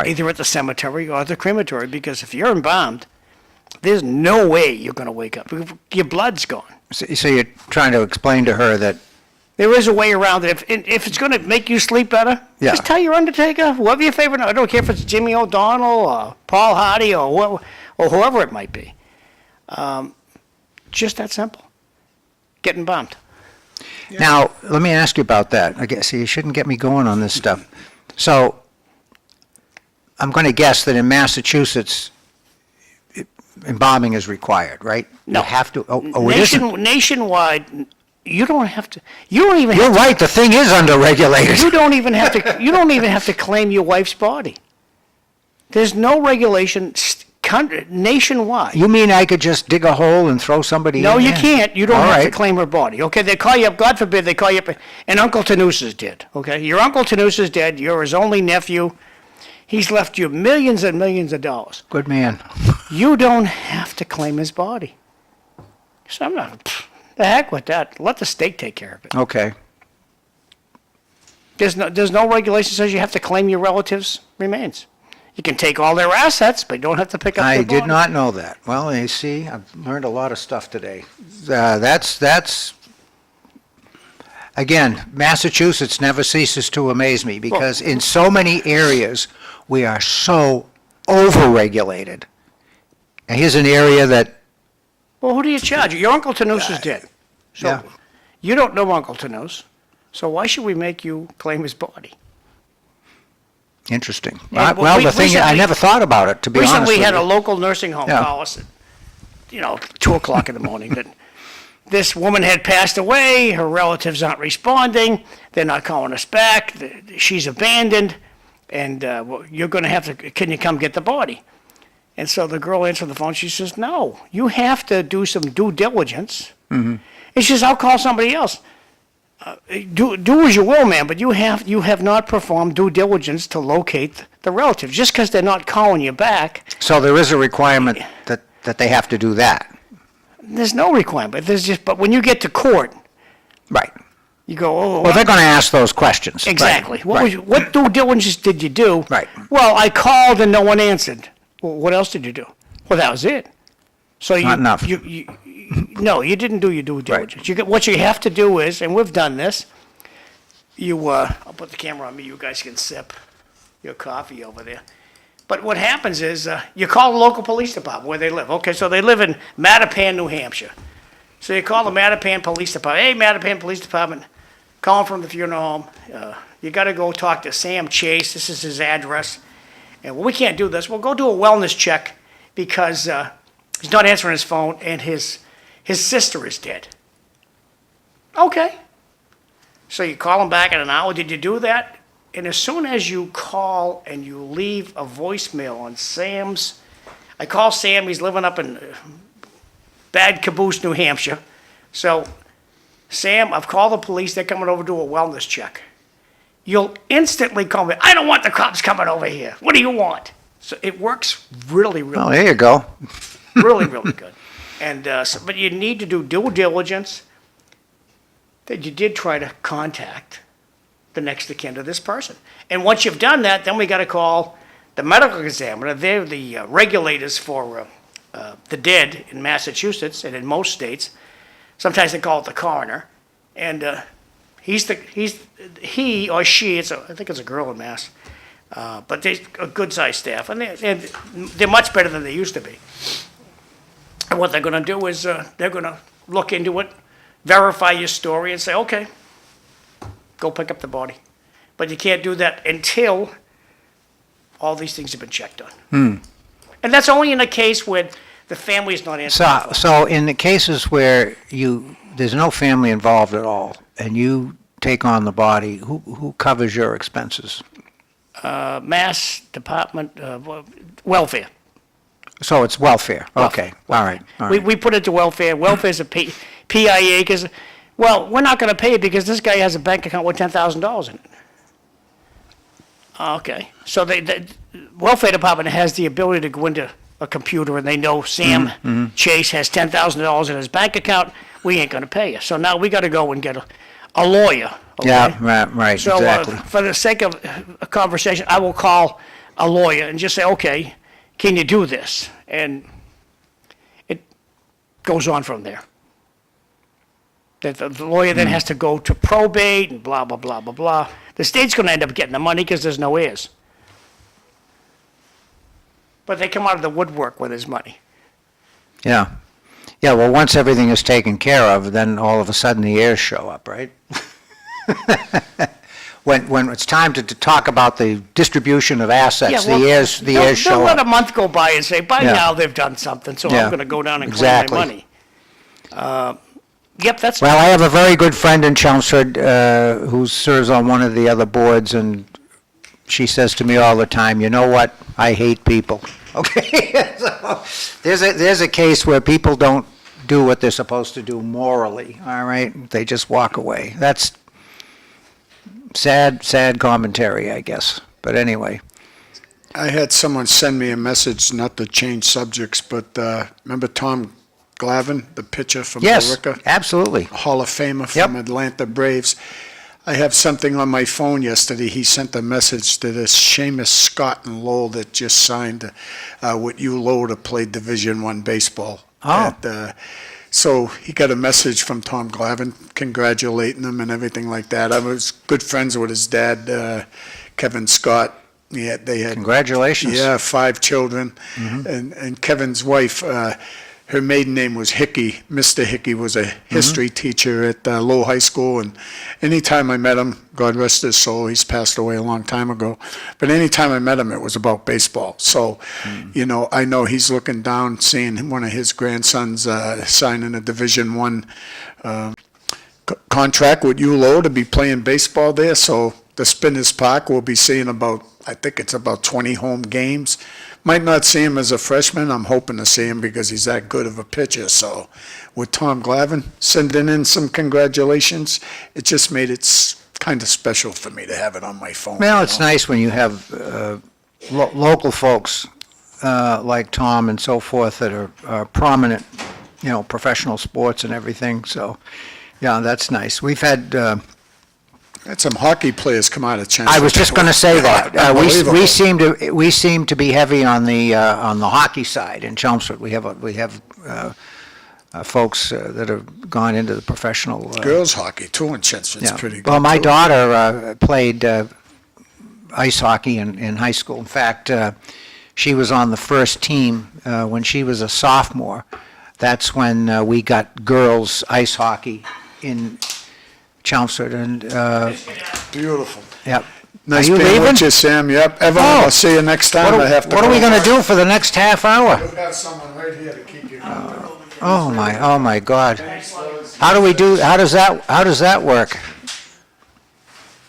either at the cemetery or the crematory, because if you're embalmed, there's no way you're going to wake up. Your blood's gone. So you're trying to explain to her that. There is a way around it. If it's going to make you sleep better, just tell your undertaker, whoever your favorite, I don't care if it's Jimmy O'Donnell or Paul Hardy or whoever it might be. Just that simple. Getting embalmed. Now, let me ask you about that. I guess you shouldn't get me going on this stuff. So, I'm going to guess that in Massachusetts, embalming is required, right? No. You have to. It isn't. Nationwide, you don't have to. You don't even. You're right. The thing is underregulated. You don't even have to. You don't even have to claim your wife's body. There's no regulation nationwide. You mean I could just dig a hole and throw somebody in? No, you can't. You don't All have to right. claim her body. Okay, they call you up. God forbid they call you up. And Uncle Tanous is dead. Okay, your Uncle Tanous is dead. You're his only nephew. He's left you millions and millions of dollars. Good man. You don't have to claim his body. So I'm not. The heck with that. Let the state take care of it. Okay. There's no regulation that says you have to claim your relatives' remains. You can take all their assets, but you don't have to pick up their I body. did not know that. Well, you see, I've learned a lot of stuff today. That's again, Massachusetts never ceases to amaze me because in so many areas we are so overregulated. And here's an area that. Well, who do you charge? Your Uncle Tanous is dead. So Yeah. you don't know Uncle Tanous, so why should we make you claim his body? Interesting. Yeah, Well, the thing, I recently- never thought about it, to be honest with Recently, we had you. a local nursing home Yeah. call us at, 2 o'clock in the morning that this woman had passed away, her relatives aren't responding, they're not calling us back, she's abandoned, and you're going to have to, can you come get the body? And so the girl answered the phone, she says, no, you have to do some due diligence. Mm-hmm. And she says, I'll call somebody else. Do as you will, man, but you have not performed due diligence to locate the relatives. Just because they're not calling you back, So there is a requirement that they have to do that. there's no requirement. But when you get to court, Right. you go, oh, Well, they're going to ask those questions. exactly. Right. What due diligence did you do? Right. Well, I called and no one answered. Well, what else did you do? Well, that was it. So Not enough. No, you didn't do your due diligence. What you have to do is, and we've done this, I'll put the camera on me, you guys can sip your coffee over there. But what happens is, you call the local police department where they live. Okay, so they live in Mattapan, New Hampshire. So you call the Mattapan Police Department. Hey, Mattapan Police Department, calling from the funeral home. You got to go talk to Sam Chase. This is his address. And well, we can't do this. Well, go do a wellness check because He's not answering his phone, and his sister is dead. Okay. So you call him back in an hour. Did you do that? And as soon as you call and you leave a voicemail on Sam's, I call Sam. He's living up in Bad Caboose, New Hampshire. So, Sam, I've called the police. They're coming over to do a wellness check. You'll instantly call me. I don't want the cops coming over here. What do you want? So it works really, really Oh, there you go. really, really good. And but you need to do due diligence that you did try to contact the next of kin to this person. And once you've done that, then we got to call the medical examiner. They're the regulators for the dead in Massachusetts and in most states. Sometimes they call it the coroner, and he or she. I think it's a girl in Mass. But they're a good-sized staff, and they're much better than they used to be. And what they're going to do is they're going to look into it, verify your story, and say, okay, go pick up the body. But you can't do that until all these things have been checked on. And that's only in a case where the family is not answering the phone. So in the cases where there's no family involved at all, and you take on the body, who covers your expenses? Mass Department of Welfare. So it's welfare. Okay, all right, all right. We put it to welfare. Welfare's a PIA because, well, we're not going to pay it because this guy has a bank account with $10,000 in it. Okay. So the welfare department has the ability to go into a computer and they know Sam Chase has $10,000 in his bank account. We ain't going to pay you. So now we got to go and get a lawyer. Okay? Yeah, right, So exactly. for the sake of a conversation, I will call a lawyer and just say, okay, can you do this? And it goes on from there. The lawyer then has to go to probate and blah, blah, blah, blah, blah. The state's going to end up getting the money because there's no heirs. But they come out of the woodwork with his money. Yeah. Yeah, well, once everything is taken care of, then all of a sudden the heirs show up, right? When it's time to talk about the distribution of assets, the heirs they'll show let a up. month go by and say, by Yeah. now they've done something, so Yeah. I'm going to go down and Exactly. claim my money. Yep, that's Well, I have a very good friend in Chelmsford who serves on one of the other boards, and she says to me all the time, you know what, I hate people. Okay, so there's a case where people don't do what they're supposed to do morally, all right? They just walk away. That's sad commentary, I guess. But anyway, I had someone send me a message, not to change subjects, but remember Tom Glavine, the pitcher from yes, Billerica? absolutely. Hall of Famer from Atlanta Braves. I have something on my phone yesterday. He sent a message to this Seamus Scott in Lowell that just signed with you, Lowell, to play Division I baseball. Oh. So he got a message from Tom Glavine congratulating him and everything like that. I was good friends with his dad, Kevin Scott. Yeah, they had Congratulations. 5 children, and Kevin's wife. Her maiden name was Hickey. Mr. Hickey was a history teacher at Lowell High School, and anytime I met him, God rest his soul, he's passed away a long time ago, but anytime I met him, it was about baseball. So, you know, I know he's looking down, seeing one of his grandsons signing a Division I contract with ULO to be playing baseball there, so the Spinners Park will be seeing I think it's about 20 home games. Might not see him as a freshman. I'm hoping to see him because he's that good of a pitcher. So with Tom Glavine sending in some congratulations, it just made it kind of special for me to have it on my phone. Well, you it's know? nice when you have local folks like Tom and so forth that are prominent, you know, professional sports and everything. So, yeah, that's nice. We've had. Had some hockey players come out of Chelmsford. I was just going to say that Unbelievable. we seem to be heavy on the hockey side in Chelmsford. We have folks that have gone into the professional. Girls hockey too in Chelmsford's pretty good. Well, my too. daughter played ice hockey in high school. In fact, she was on the first team when she was a sophomore. That's when we got girls ice hockey in Chelmsford, and Beautiful. yeah. Nice you being leaving? with you, Sam. Yep. Evelyn, Oh. I'll see you next time. I have to What are we go. gonna do for the next half hour? We'll have someone right here to keep you company. Oh my God. How does that work?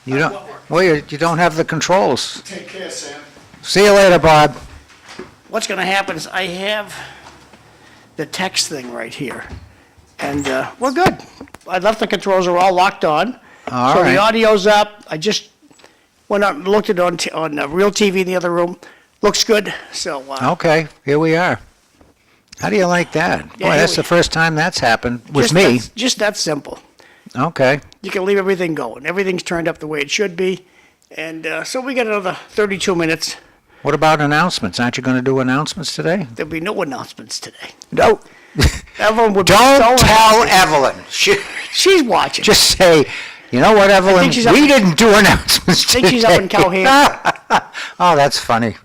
You don't, well, you don't have the controls. Take care, Sam. See you later, Bob. What's gonna happen is I have the text thing right here, and we're good. I left the controls are all locked on. All So right. the audio's up. I just went out and looked at it on Real TV in the other room. Looks good, so. Okay, here we are. How do you like that? Yeah, Boy, here that's we- the first time that's happened with just me. just that simple. Okay. You can leave everything going. Everything's turned up the way it should be. And so we got another 32 minutes. What about announcements? Aren't you going to do announcements today? There'll be no announcements today. No. Everyone would be Don't so tell happy. Evelyn. She's watching. Just say, you know what, Evelyn? she's up- We didn't do announcements I think she's up in today." Cowham. Oh, that's funny.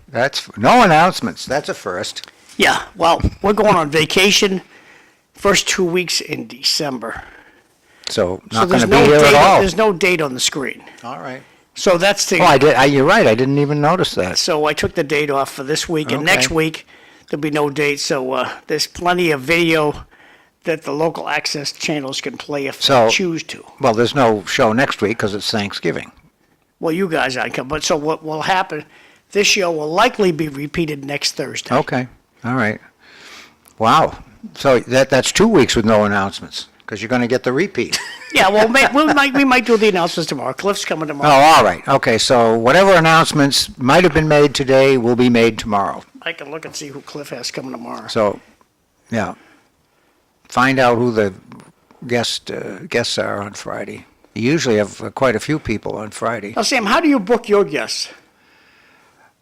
No announcements. That's a first. Yeah, well, we're going on vacation first 2 weeks in December. So So not going there's to be no here date. at all. There's no date on the screen. All right. So that's the. Oh, you're right. I didn't even notice that. So I took the date off for this week, and next Okay. week there'll be no date. So there's plenty of video that the local access channels can play if So- they choose to. Well, there's no show next week because it's Thanksgiving. Well, you guys aren't coming, but so what will happen? This show will likely be repeated next Thursday. Okay. All right. Wow. So that's 2 weeks with no announcements because you're going to get the repeat. Yeah, well, we might do the announcements tomorrow. Cliff's coming Oh, tomorrow. all right. Okay. So whatever announcements might have been made today will be made tomorrow. I can look and see who Cliff has coming tomorrow. So, yeah. Find out who the guests are on Friday. You usually have quite a few people on Friday. Now, Sam, how do you book your guests?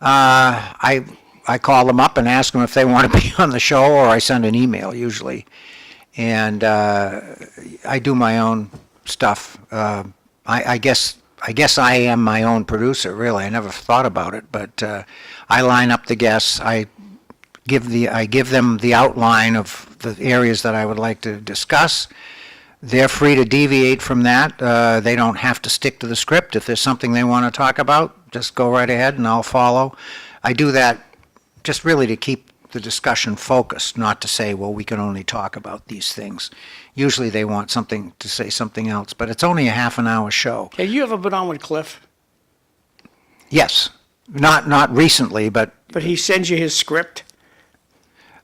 I call them up and ask them if they want to be on the show, or I send an email usually, and I do my own stuff. I guess I am my own producer. Really, I never thought about it, but I line up the guests. I give them the outline of the areas that I would like to discuss. They're free to deviate from that. They don't have to stick to the script. If there's something they want to talk about, just go right ahead and I'll follow. I do that just really to keep the discussion focused, not to say, well, we can only talk about these things. Usually they want something to say something else, but it's only a half an hour show. Have you ever been on with Cliff? Yes, not recently, but But he sends you his script?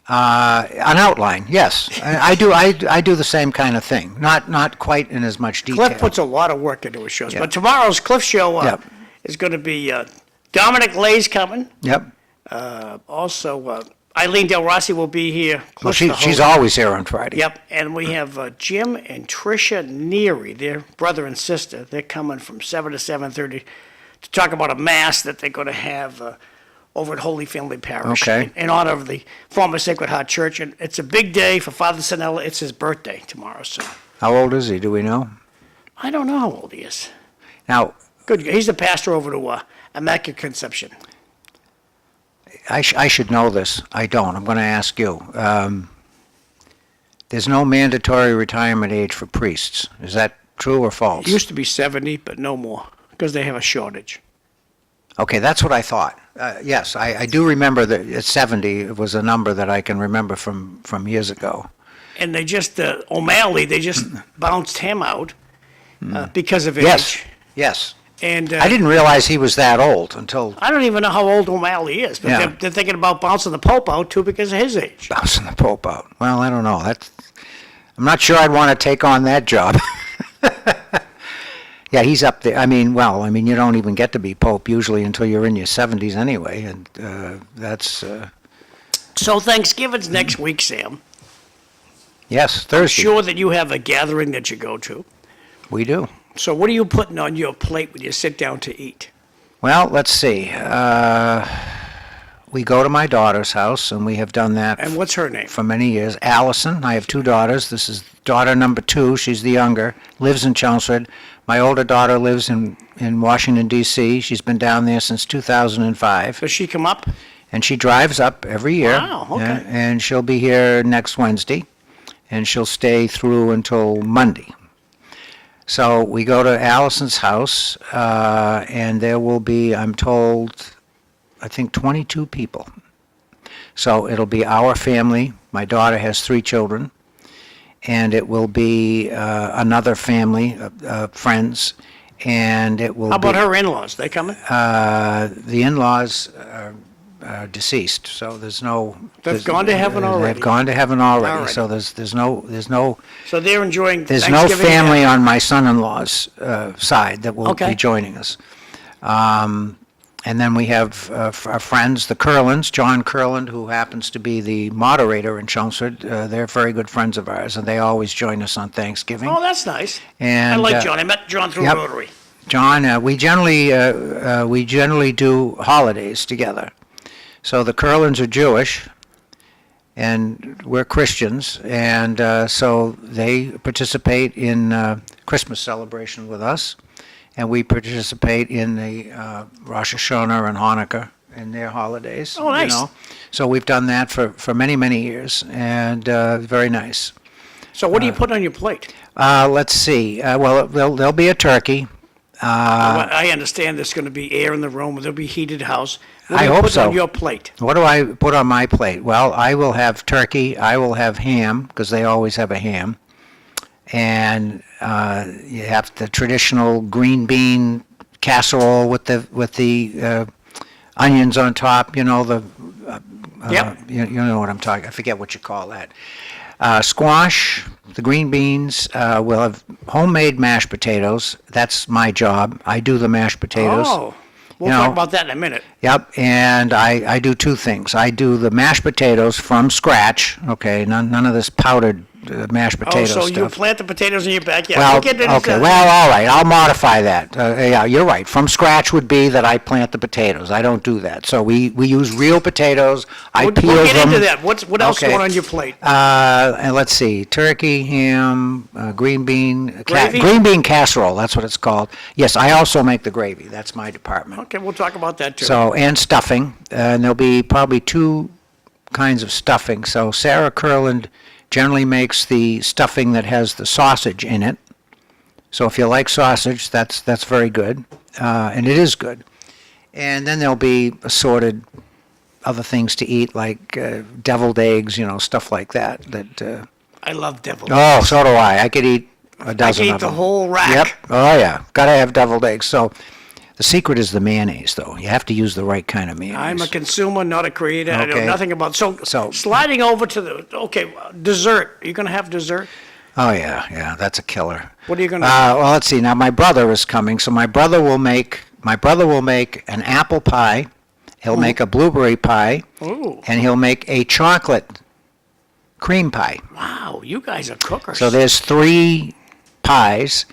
an outline, yes. I do the same kind of thing, not quite in as much detail. Cliff puts a lot of work into his shows. Yeah. But tomorrow's Cliff show Yep. is going to be Dominic Lay's coming. Yep. Also, Eileen Del Rossi will be here. Well, Cliff's the she's host. always here on Friday. Yep, and we have Jim and Tricia Neary, their brother and sister. They're coming from 7 to 7:30 to talk about a mass that they're going to have over at Holy Family Parish Okay. in honor of the former Sacred Heart Church. And it's a big day for Father Sinella. It's his birthday tomorrow, so How old is he? Do we know? I don't know how old he is. Now, Good, he's the pastor over to Immaculate Conception. I should know this. I don't. I'm going to ask you. There's no mandatory retirement age for priests. Is that true or false? It used to be 70, but no more, because they have a shortage. Okay, that's what I thought. Yes, I do remember that at 70 it was a number that I can remember from years ago. And they just, O'Malley, they just bounced him out because of age. Yes, yes. And I didn't realize he was that old until I don't even know how old O'Malley is, but Yeah. they're thinking about bouncing the Pope out too because of his age. bouncing the Pope out. Well, I don't know. I'm not sure I'd want to take on that job. Yeah, he's up there. You don't even get to be Pope usually until you're in your 70s anyway, and that's, So Thanksgiving's next week, Sam. yes, Thursday. Sure that you have a gathering that you go to. We do. So what are you putting on your plate when you sit down to eat? Well, let's see. We go to my daughter's house, and we have done that And what's her name? for many years. Allison, I have two daughters. This is daughter number 2. She's the younger, lives in Chelmsford. My older daughter lives in Washington, D.C. She's been down there since 2005. Does she come up? And she drives up every year. Wow, okay. Yeah, and she'll be here next Wednesday, and she'll stay through until Monday. So we go to Allison's house, and there will be, I'm told, I think 22 people. So it'll be our family. My daughter has 3 children, and it will be another family, friends, and it will How about be, her in-laws? They coming? the in-laws are deceased, so there's no. They've gone to heaven already. They've gone to heaven already, Already. so there's no So they're enjoying there's no Thanksgiving. family on my son-in-law's side that will Okay. be joining us. And then we have our friends, the Curlins, John Curland, who happens to be the moderator in Chelmsford. They're very good friends of ours, and they always join us on Thanksgiving. Oh, that's nice. And, I like John. I met John through yep. Rotary. John, we generally do holidays together. So the Curlins are Jewish, and we're Christians, and so they participate in Christmas celebration with us, and we participate in the Rosh Hashanah and Hanukkah and their holidays. Oh, nice. So we've done that for many, many years, and very nice. So what do you put on your plate? Let's see. Well, there'll be a turkey. I understand there's going to be air in the room. There'll be heated house. What do I you hope put so. on your plate? What do I put on my plate? Well, I will have turkey. I will have ham, because they always have a ham. And you have the traditional green bean casserole with the onions on top. You know Yep. You know what I'm talking. I forget what you call that. Squash, the green beans. We'll have homemade mashed potatoes. That's my job. I do the mashed potatoes. Oh, we'll You talk know, about that in a minute. Yep, and I do 2 things. I do the mashed potatoes from scratch, okay, none of this powdered mashed Oh, potato so you stuff. plant the potatoes in your backyard. Well, We'll get into okay, that. well, all right, I'll modify that. Yeah, you're right. From scratch would be that I plant the potatoes. I don't do that. So we use real potatoes. I peel them. We'll get into that. What else Okay. going on your plate? And let's see, turkey, ham, green bean, Gravy? green bean casserole, that's what it's called. Yes, I also make the gravy. That's my department. Okay, we'll talk about that too. So, and stuffing, and there'll be probably 2 kinds of stuffing. So Sarah Curland generally makes the stuffing that has the sausage in it. So if you like sausage, that's very good, and it is good. And then there'll be assorted other things to eat, like deviled eggs, stuff like that. I love deviled Oh, so do I. I could eat a I dozen can eat of the them. whole rack. Yep. Oh yeah. Gotta have deviled eggs. So the secret is the mayonnaise, though. You have to use the right kind of mayonnaise. I'm a consumer, not a creator. I know Okay. nothing about. So sliding over to the dessert. Are you going to have dessert? Oh yeah, that's a killer. What are you going to? Well, let's see. Now my brother is coming, so my brother will make an apple pie. He'll make a blueberry pie, Ooh, and he'll make a chocolate cream pie. wow! You guys are cookers. So there's 3 pies,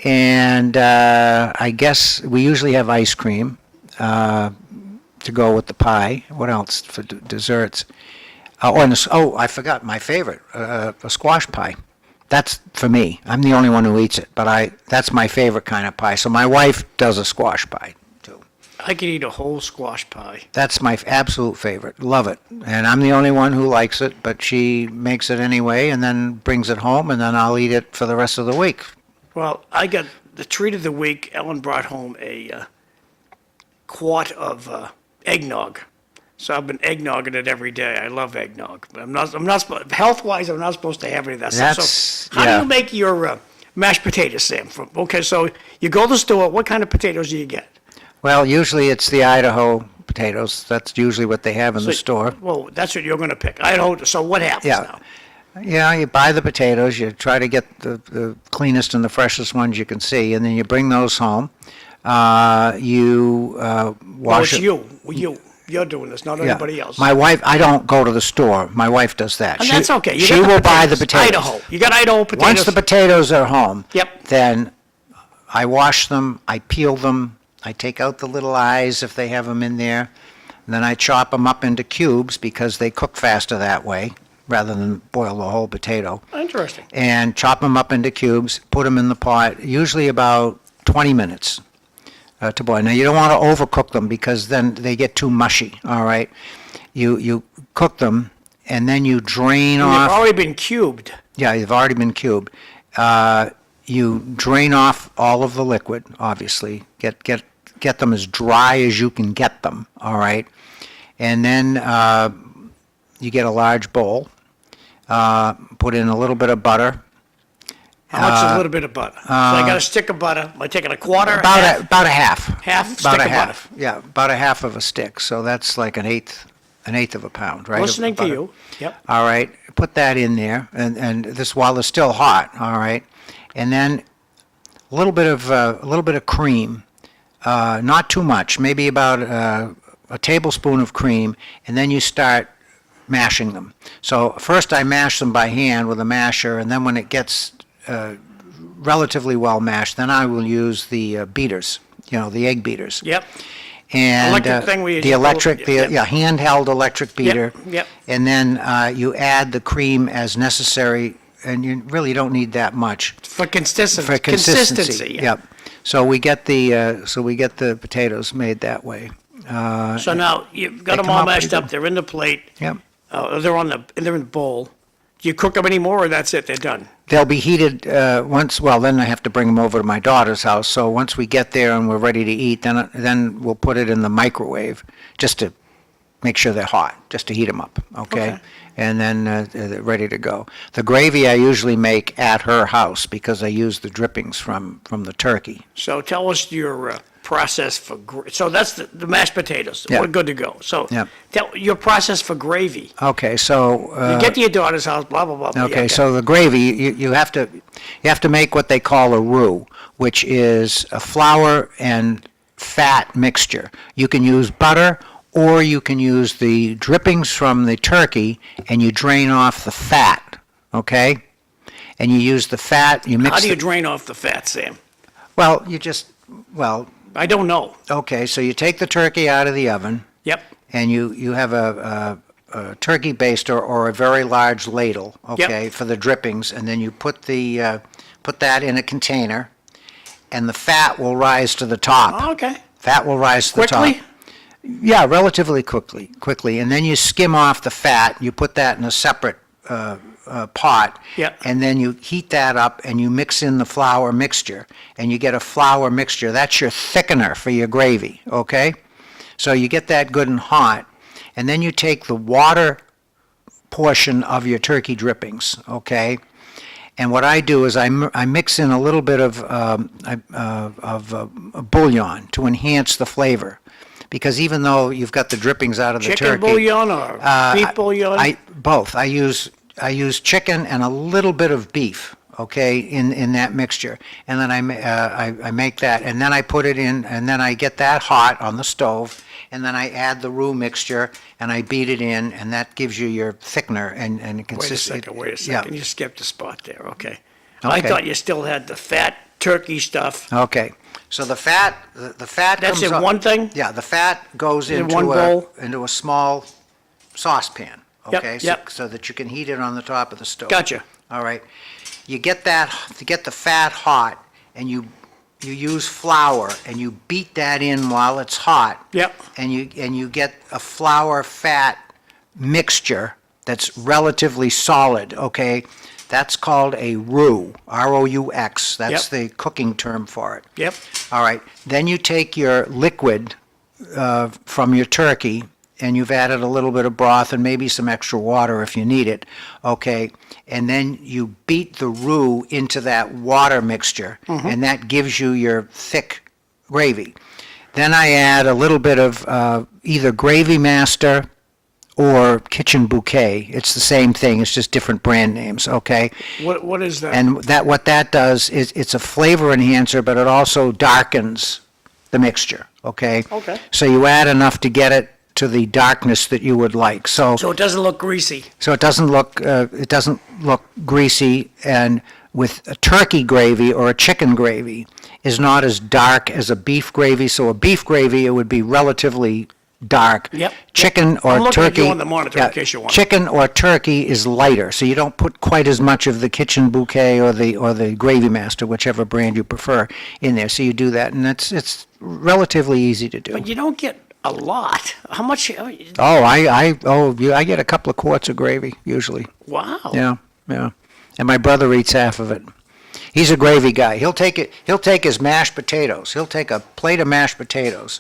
and I guess we usually have ice cream to go with the pie. What else for desserts? I forgot my favorite, a squash pie. That's for me. I'm the only one who eats it, but that's my favorite kind of pie. So my wife does a squash pie too. I could eat a whole squash pie. That's my absolute favorite. Love it. And I'm the only one who likes it, but she makes it anyway and then brings it home, and then I'll eat it for the rest of the week. Well, I got the treat of the week. Ellen brought home a quart of eggnog. So I've been eggnogging it every day. I love eggnog. But I'm not health-wise, I'm not supposed to have any of that stuff. That's- So how yeah. do you make your mashed potatoes, Sam? Okay, so you go to the store. What kind of potatoes do you get? Well, usually it's the Idaho potatoes. That's usually what they have in the store. Well, that's what you're going to pick. Idaho. So what happens Yeah. now? Yeah, you buy the potatoes, you try to get the cleanest and the freshest ones you can see, and then you bring those home. You Well, wash it's it. You're doing this, not Yeah. anybody else. My wife, I don't go to the store. My wife does that. And that's okay. You She got the will buy the potatoes. Idaho. You got Idaho potatoes. Once the potatoes are home, Yep. then I wash them, I peel them, I take out the little eyes if they have them in there, and then I chop them up into cubes because they cook faster that way rather than boil the whole potato. Interesting. And chop them up into cubes, put them in the pot, usually about 20 minutes to boil. Now, you don't want to overcook them because then they get too mushy, all right? You cook them, and then you drain They've off. already been cubed. Yeah, they've already been cubed. you drain off all of the liquid, obviously. Get them as dry as you can get them, all right? And then you get a large bowl, put in a little bit of butter. How much is a little bit of butter? So I got a stick of butter. Am I taking a quarter? half? About a half. Half About stick a of half. Yeah, about a half of a stick. So that's like an eighth of a pound, right? of Listening to butter. you. Yep. All right, put that in there, and this while it's still hot. All right, and then a little bit of cream, not too much, maybe about a tablespoon of cream, and then you start mashing them. So first I mash them by hand with a masher, and then when it gets relatively well mashed, then I will use the beaters, the egg beaters. Yep. And Electric thing we use. the electric, Yep. handheld electric beater. Yep. And then you add the cream as necessary, and you really don't need that much For consistency. for consistency. Consistency. Yeah. Yep. So we get the potatoes made that way. So now you've got They them come all out pretty mashed up. good. They're in the plate. Yep. They're in the bowl. Do you cook them anymore, or that's it? They're done. They'll be heated then I have to bring them over to my daughter's house. So once we get there and we're ready to eat, then we'll put it in the microwave just to make sure they're hot, just to heat them up, okay? And then they're ready to go. The gravy I usually make at her house because I use the drippings from the turkey. So tell us your process for. So that's the mashed potatoes. Yeah. We're good to go. So Yeah. tell your process for gravy. Okay, so You get to your daughter's house. Blah blah blah. blah. okay, Yeah, so the gravy you have to make what they call a roux, which is a flour and fat mixture. You can use butter, or you can use the drippings from the turkey, and you drain off the fat. Okay, and you use the fat. You mix. How do you drain off the fat, Sam? Well, I don't know. okay. So you take the turkey out of the oven, Yep. and you have a turkey baster or a very large ladle, okay, for the drippings, and then you put that in a container, and the fat will rise to the top. Okay. Fat will rise to the top. Quickly. Yeah, relatively quickly, and then you skim off the fat. You put that in a separate pot, Yeah. and then you heat that up, and you mix in the flour mixture, and you get a flour mixture. That's your thickener for your gravy, okay? So you get that good and hot, and then you take the water portion of your turkey drippings, okay? And what I do is I mix in a little bit of bouillon to enhance the flavor. Because even though you've got the drippings out of the turkey, Chicken bouillon or beef bouillon? both. I use chicken and a little bit of beef, okay, in that mixture, and then I make that, and then I put it in, and then I get that hot on the stove, and then I add the roux mixture, and I beat it in, and that gives you your thickener and consistency. Wait a second. Yeah. You skipped a spot there. Okay. I Okay. thought you still had the fat turkey stuff. Okay, so the fat That's comes in up- one thing? Yeah, the fat goes In into one bowl? into a small saucepan. Yep, Okay, yep. so that you can heat it on the top of the stove. Gotcha. All right, you get the fat hot, and you use flour, and you beat that in while it's hot. Yep. And you get a flour fat mixture that's relatively solid. Okay, that's called a roux. R-O-U-X. That's Yep. the cooking term for it. Yep. All right. Then you take your liquid from your turkey, and you've added a little bit of broth and maybe some extra water if you need it. Okay. And then you beat the roux into that water mixture, and that gives you your thick gravy. Then I add a little bit of either Gravy Master or Kitchen Bouquet. It's the same thing. It's just different brand names. Okay. What is that? And what that does is it's a flavor enhancer, but it also darkens the mixture, okay? Okay. So you add enough to get it to the darkness that you would like. So So it doesn't look greasy. it doesn't look greasy, and with a turkey gravy or a chicken gravy is not as dark as a beef gravy. So a beef gravy, it would be relatively dark. Yep. Chicken or I'm looking at turkey. you on the monitor in case you want. Chicken or turkey is lighter, so you don't put quite as much of the Kitchen Bouquet or the Gravy Master, whichever brand you prefer, in there. So you do that, and it's relatively easy to do. But you don't get a lot. How much? I get a couple of quarts of gravy usually. Wow. Yeah. And my brother eats half of it. He's a gravy guy. He'll take his mashed potatoes. He'll take a plate of mashed potatoes,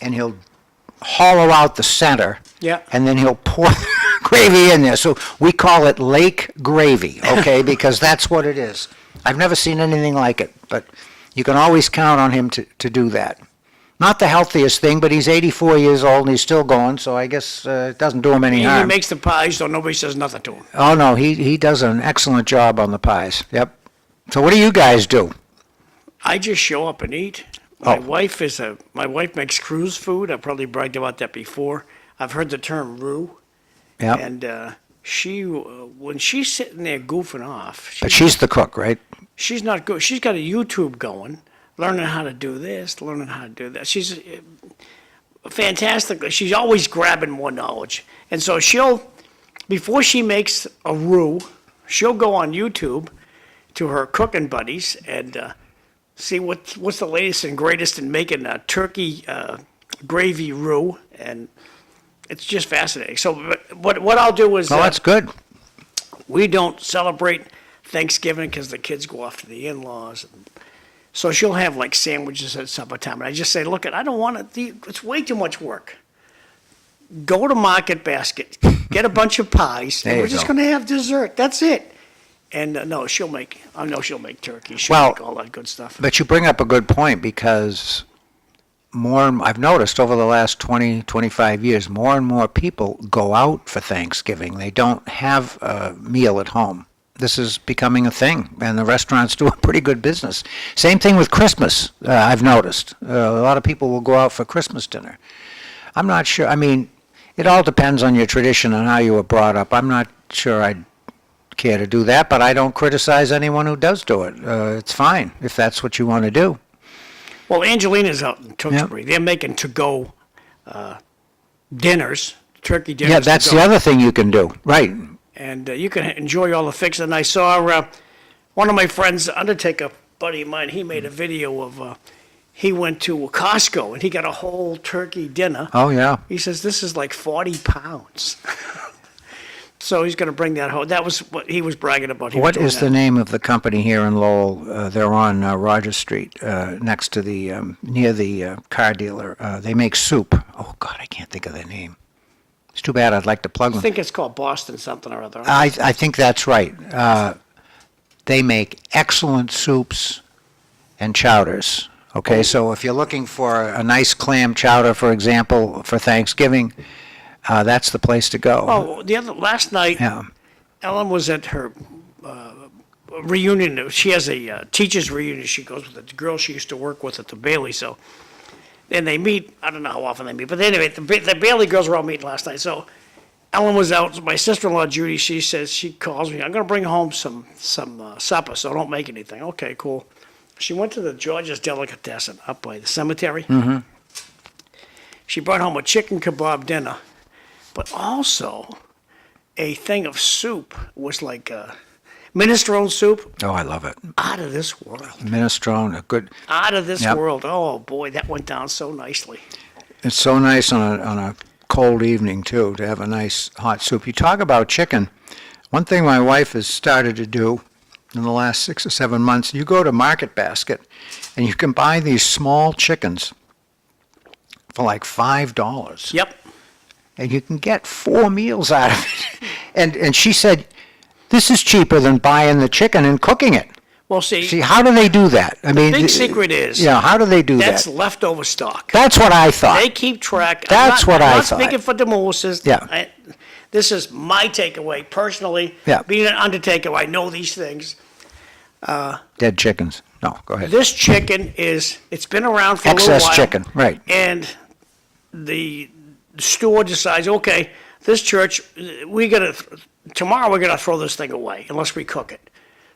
and he'll hollow out the center. Yeah. And then he'll pour gravy in there. So we call it lake gravy, okay? Because that's what it is. I've never seen anything like it, but you can always count on him to do that. Not the healthiest thing, but he's 84 years old and he's still going, so I guess it doesn't do him any He harm. makes the pies, so nobody says nothing to him. Oh, no, he does an excellent job on the pies. Yep. So what do you guys do? I just show up and eat. My wife makes cruise food. I probably bragged about that before. I've heard the term roux. Yep. And she, when she's sitting there goofing off, But she's the cook, right? she's not good. She's got a YouTube going, learning how to do this, learning how to do that. She's fantastic. She's always grabbing more knowledge. And so before she makes a roux, she'll go on YouTube to her cooking buddies and see what's the latest and greatest in making a turkey gravy roux. And it's just fascinating. So what I'll do is Well, that's good. we don't celebrate Thanksgiving because the kids go off to the in-laws. So she'll have like sandwiches at supper time. And I just say, look, I don't want to, it's way too much work. Go to Market Basket, get a bunch of pies, There and you we're just go. going to have dessert. That's it. And I know she'll make turkey. She'll Well, make all that good stuff. But you bring up a good point because I've noticed over the last 20, 25 years, more and more people go out for Thanksgiving. They don't have a meal at home. This is becoming a thing, and the restaurants do a pretty good business. Same thing with Christmas, I've noticed. A lot of people will go out for Christmas dinner. I'm not sure. I mean, it all depends on your tradition and how you were brought up. I'm not sure I'd care to do that, but I don't criticize anyone who does do it. It's fine if that's what you want to do. Well, Angelina's out in Tewksbury. They're making to-go dinners, turkey dinners. Yeah, that's to-go. the other thing you can do. Right. And you can enjoy all the fixing. And I saw one of my friends, Undertaker buddy of mine, he made a video of, he went to Costco and he got a whole turkey dinner. Oh, yeah. He says, this is like 40 pounds. So he's going to bring that home. That was what he was bragging about. What is the name of the company here in Lowell? They're on Rogers Street, next to near the car dealer. They make soup. Oh, God, I can't think of their name. It's too bad. I'd like to plug I them. think it's called Boston something or other. I think that's right. They make excellent soups and chowders. Okay, so if you're looking for a nice clam chowder, for example, for Thanksgiving, that's the place to go. Oh, last night, Yeah. Ellen was at her reunion. She has a teachers reunion. She goes with the girl she used to work with at the Bailey. So, and they meet. I don't know how often they meet, but anyway, the Bailey girls were all meeting last night. So, Ellen was out. My sister-in-law Judy, she says she calls me. I'm going to bring home some supper, so don't make anything. Okay, cool. She went to the George's Delicatessen up by the cemetery. Mm-hmm. She brought home a chicken kebab dinner, but also a thing of soup. It was like minestrone soup. Oh, I love it. Out of this world. Minestrone, a good. Out of this Yep. world. Oh, boy, that went down so nicely. It's so nice on a cold evening, too, to have a nice hot soup. You talk about chicken. One thing my wife has started to do in the last 6 or 7 months, you go to Market Basket, and you can buy these small chickens for like $5. Yep. And you can get 4 meals out of it. And she said, this is cheaper than buying the chicken and cooking it. Well, See, how do they do that? I mean, big secret is yeah, how do they do that's that? leftover stock. That's what I thought. They keep track. That's what I'm I not thought. speaking for Demos's. Yeah. This is my takeaway personally. Yeah. Being an undertaker, I know these things. Dead chickens. No, go ahead. This chicken it's been around for a little Excess while. chicken, right. And the store decides, okay, this church, tomorrow we're gonna throw this thing away unless we cook it.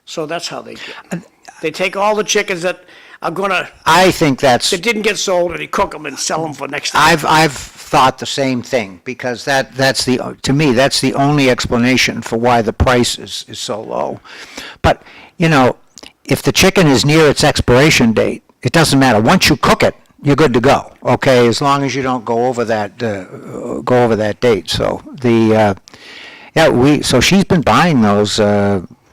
So that's how they get. They take all the chickens that are I think that didn't get sold and they cook them and sell them for next time. I've thought the same thing because to me that's the only explanation for why the price is so low. But if the chicken is near its expiration date, it doesn't matter. Once you cook it, you're good to go. Okay, as long as you don't go over that date. So so she's been buying those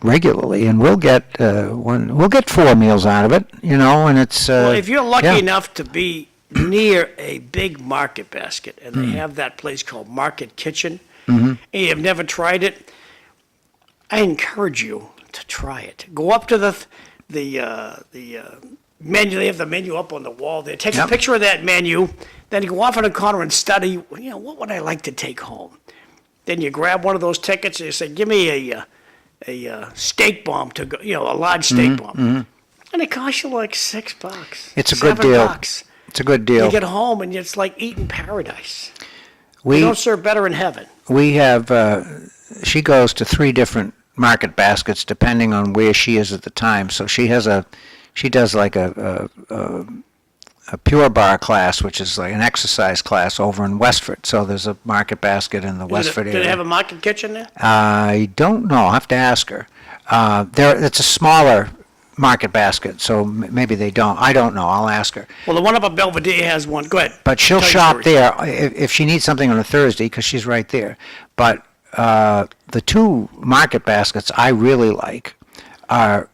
regularly, and we'll get 4 meals out of it, and it's Well, if you're lucky yeah. enough to be near a big market basket, and they have that place called Market Kitchen, and you've never tried it, I encourage you to try it. Go up to the menu. They have the menu up on the wall there. Take a Yep. picture of that menu. Then you go off in a corner and study. What would I like to take home? Then you grab one of those tickets and you say, "Give me a steak bomb to go. A large steak bomb." And it costs you like $6. It's a good deal. $7. It's a good You deal. get home and it's like eating paradise. They We don't serve better in heaven. we have she goes to 3 different market baskets depending on where she is at the time. So she does like a Pure Bar class, which is like an exercise class over in Westford. So there's a market basket in the Westford Do area. they have a market kitchen there? I don't know. I'll have to ask her. It's a smaller market basket, so maybe they don't. I don't know. I'll ask her. Well, the one up at Belvedere has one. Go ahead. But she'll Tell your shop story. there if she needs something on a Thursday, because she's right there. But the 2 market baskets I really like are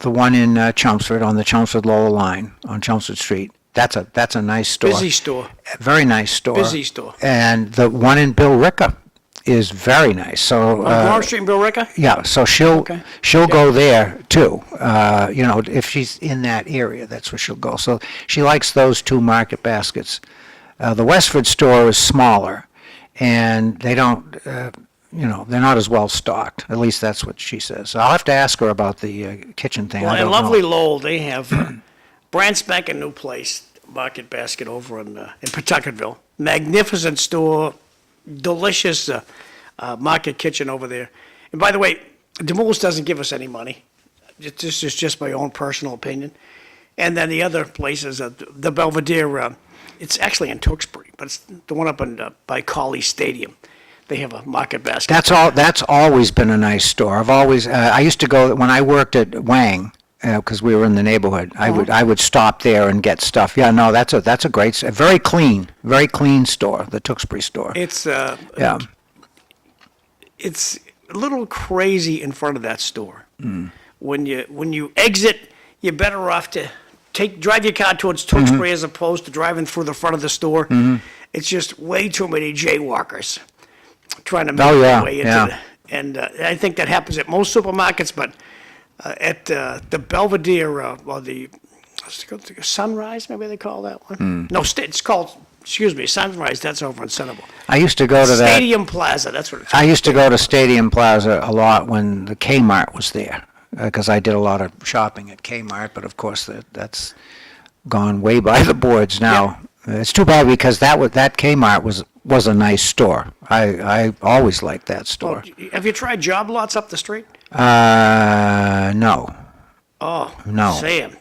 the one in Chelmsford on the Chelmsford-Lowell line on Chelmsford Street. That's a nice store. Busy store. Very nice store. Busy store. And the one in Bill Ricka is very nice. So On Grove Street in Bill Ricka? yeah, so she'll Okay. go there too. If she's in that area, that's where she'll go. So she likes those 2 market baskets. The Westford store is smaller, and they don't, they're not as well stocked. At least that's what she says. So I'll have to ask her about the kitchen thing. Well, I in don't lovely know. Lowell, they have a brand spanking new place, Market Basket over in Pawtucketville. Magnificent store, delicious market kitchen over there. And by the way, DeMoule's doesn't give us any money. This is just my own personal opinion. And then the other places, the Belvedere, it's actually in Tewksbury, but it's the one up by Colley Stadium. They have a Market Basket. That's always been a nice store. I used to go when I worked at Wang, because we were in the neighborhood. I would stop there and get stuff. Yeah, no, that's a great, very clean store, the Tewksbury store. It's Yeah. it's a little crazy in front of that store. When you exit, you're better off to drive your car towards Tewksbury as opposed to driving through the front of the store. It's just way too many jaywalkers trying to make Oh, yeah, their way into and I think that happens at most supermarkets, but at the Belvedere, the Sunrise, maybe they call that one. No, it's called. Excuse me, Sunrise. That's over in Centerville. I used to go to that. Stadium Plaza. That's what it's I called. used to go to Stadium Plaza a lot when the Kmart was there, because I did a lot of shopping at Kmart. But of course, that's gone way by the boards now. It's too bad, because that Kmart was a nice store. I always liked that store. Have you tried Job Lots up the street? No, Oh, No. Sam.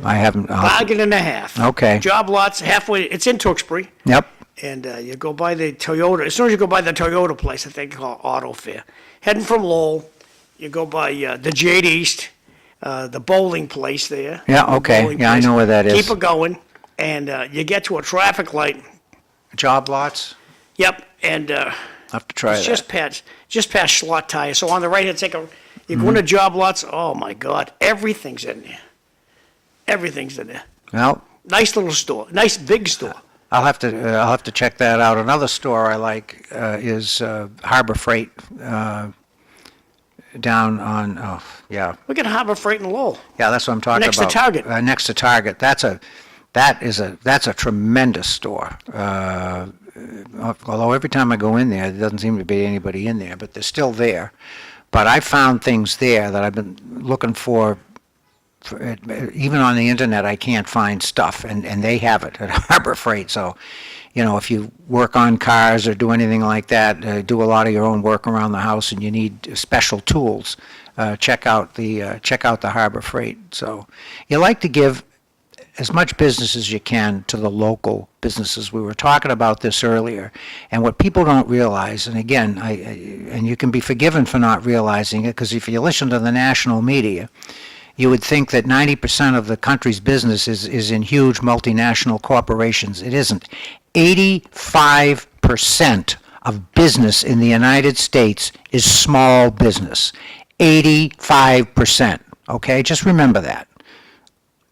I haven't. Bargain and a half. Okay. Job Lots halfway. It's in Tewksbury, Yep. and you go by the Toyota. As soon as you go by the Toyota place, I think called Auto Fair. Heading from Lowell, you go by the Jade East, the bowling place there. Yeah, The okay. bowling Yeah, I place. know where that is. Keep it going, and you get to a traffic light. Job lots. Yep, and I'll have to try it's that. just past Schlott Tire. So on the right hand, you go into Job Lots. Oh my God, everything's in there. Everything's in there. Well, Nice little store. Nice big store. I'll have to check that out. Another store I like is Harbor Freight down on. Oh, yeah, We got Harbor Freight in Lowell. yeah. That's what I'm talking Next to about. Target. Next to Target. That's a tremendous store. Although every time I go in there, there doesn't seem to be anybody in there, but they're still there. But I found things there that I've been looking for. Even on the internet, I can't find stuff, and they have it at Harbor Freight. So, if you work on cars or do anything like that, do a lot of your own work around the house, and you need special tools, check out the Harbor Freight. So, you like to give as much business as you can to the local businesses. We were talking about this earlier, and what people don't realize, and again, and you can be forgiven for not realizing it, because if you listen to the national media, you would think that 90% of the country's business is in huge multinational corporations. It isn't. 85% of business in the United States is small business. 85%. Okay, just remember that.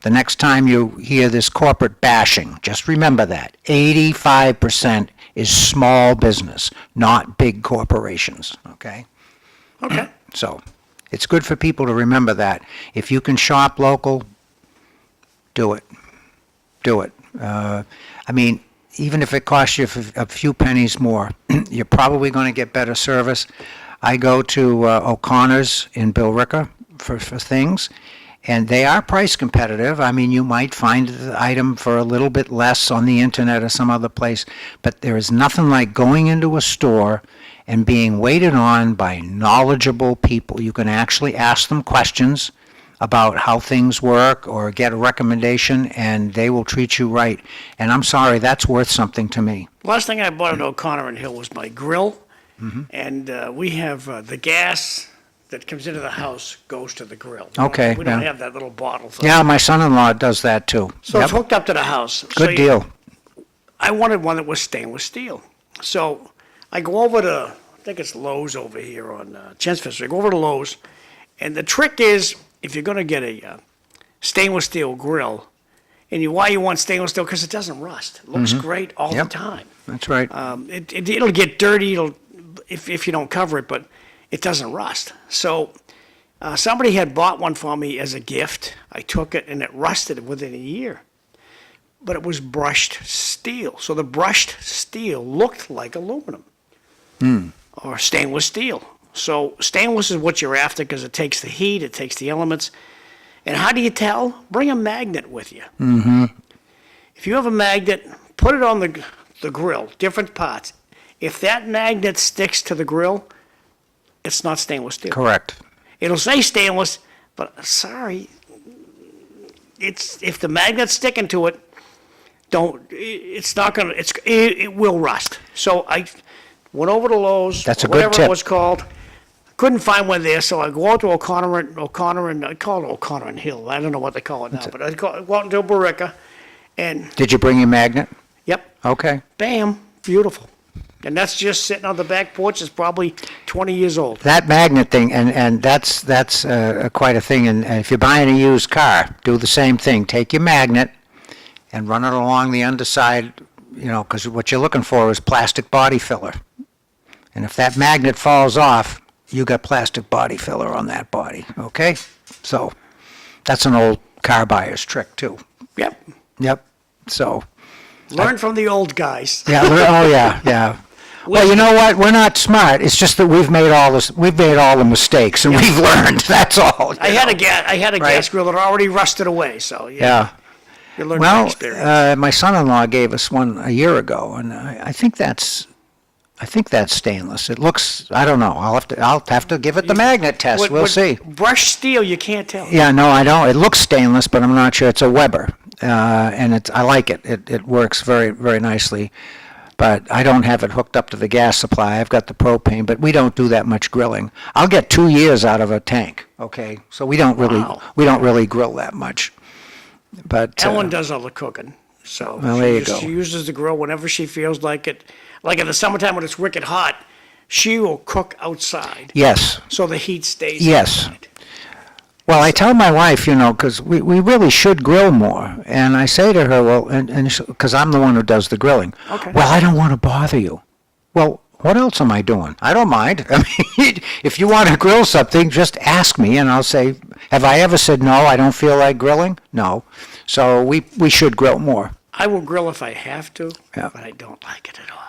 The next time you hear this corporate bashing, just remember that. 85% is small business, not big corporations, okay? Okay. So it's good for people to remember that. If you can shop local, do it. Do it. I mean, even if it costs you a few pennies more, you're probably going to get better service. I go to O'Connor's in Billerica for things, and they are price competitive. I mean, you might find the item for a little bit less on the internet or some other place, but there is nothing like going into a store and being waited on by knowledgeable people. You can actually ask them questions about how things work or get a recommendation, and they will treat you right. And I'm sorry, that's worth something to me. Last thing I bought at O'Connor and Hill was my grill, and we have the gas that comes into the house goes to the grill. Okay, We don't yeah. have that little bottle. So, Yeah, my son-in-law does that too. so Yep. it's hooked up to the house. Good deal. I wanted one that was stainless steel. So I go over to, I think it's Lowe's over here on Chelmsford Street. I go over to Lowe's, and the trick is, if you're going to get a stainless steel grill, and why you want stainless steel, because it doesn't rust. It looks great all Yep. the time. That's right. It'll get dirty if you don't cover it, but it doesn't rust. So somebody had bought one for me as a gift. I took it, and it rusted within a year. But it was brushed steel. So the brushed steel looked like aluminum or stainless steel. So stainless is what you're after because it takes the heat, it takes the elements. And how do you tell? Bring a magnet with you. If you have a magnet, put it on the grill, different parts. If that magnet sticks to the grill, it's not stainless steel. Correct. It'll say stainless, but sorry, if the magnet's sticking to it, it's not gonna, it will rust. So I went over to Lowe's, That's a good whatever tip. it was called, couldn't find one there, so I go out to O'Connor and I call it O'Connor and Hill. I don't know what they call it now, but I go out into Billerica, and Did you bring your magnet? yep, Okay. bam, beautiful. And that's just sitting on the back porch. It's probably 20 years old. That magnet thing, and that's quite a thing. And if you're buying a used car, do the same thing. Take your magnet and run it along the underside, because what you're looking for is plastic body filler. And if that magnet falls off, you got plastic body filler on that body. Okay? So that's an old car buyer's trick too. Yep. Yep. So Learn from the old guys. yeah. Oh yeah. Yeah. Well, you know what? We're not smart. It's just that we've made all the mistakes, and we've learned. That's all. I had a gas Right. grill that already rusted away, so Yeah. you learn from Well, experience. my son-in-law gave us one a year ago, and I think that's stainless. It looks. I don't know. I'll have to give it the magnet test. We'll see. Brushed steel, you can't tell. Yeah. No, I don't. It looks stainless, but I'm not sure. It's a Weber, and I like it. It works very, very nicely. But I don't have it hooked up to the gas supply. I've got the propane, but we don't do that much grilling. I'll get 2 years out of a tank. Okay, so we don't really grill that much. But Ellen does all the cooking, so Well, there you go. she uses the grill whenever she feels like it. Like in the summertime when it's wicked hot, she will cook outside, yes, so the heat stays Yes. inside. well, I tell my wife, because we really should grill more, and I say to her, well, and because I'm the one who does the grilling. Okay. Well, I don't want to bother you. Well, what else am I doing? I don't mind. I mean, if you want to grill something, just ask me, and I'll say, have I ever said no? I don't feel like grilling. No, so we should grill more. I will grill if I have to, Yeah. but I don't like it at all.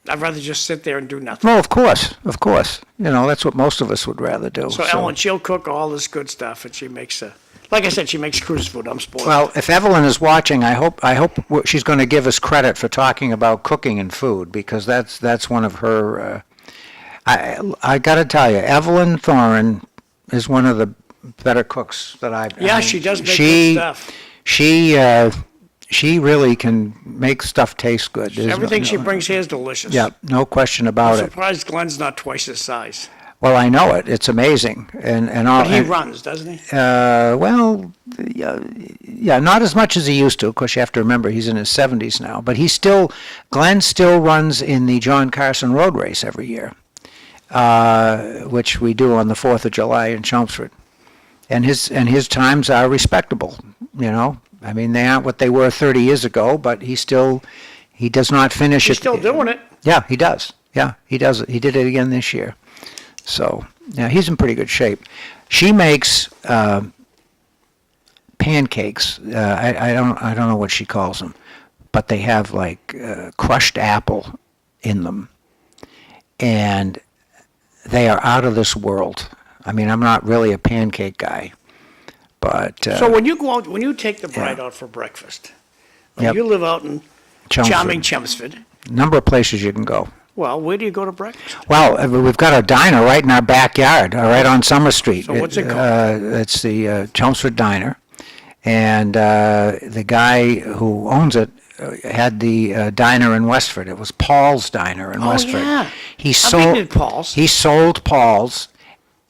I'd rather just sit there and do nothing. Well, of course. That's what most of us would rather do. So Ellen, she'll cook all this good stuff, and she makes like I said, she makes cruise food. I'm spoiled. Well, if Evelyn is watching, I hope she's going to give us credit for talking about cooking and food, because that's one of her. I got to tell you, Evelyn Thoren is one of the better cooks that I've. Yeah, she does make good stuff. She really can make stuff taste good. There's Everything she brings here is delicious. Yeah, no question about I'm it. surprised Glenn's not twice his size. Well, I know it. It's amazing, and all. But he runs, doesn't he? Well, yeah, not as much as he used to. Of course, you have to remember he's in his 70s now. But Glenn still runs in the John Carson Road Race every year. which we do on the 4th of July in Chelmsford. And his times are respectable, you know. I mean, they aren't what they were 30 years ago, but he does not finish He's it. still doing it. Yeah, he does. Yeah, he does it. He did it again this year. So, yeah, he's in pretty good shape. She makes pancakes. I don't know what she calls them, but they have like crushed apple in them, and they are out of this world. I mean, I'm not really a pancake guy, but So when you go out, when you take the bride out for breakfast, Yep. you live out in Chelmsford. charming Chelmsford. Number of places you can go. Well, where do you go to breakfast? Well, we've got a diner right in our backyard, right on Summer Street. So what's it called? It's the Chelmsford Diner, and the guy who owns it had the diner in Westford. It was Paul's Diner in Westford. yeah. He I've sold been to Paul's. He sold Paul's,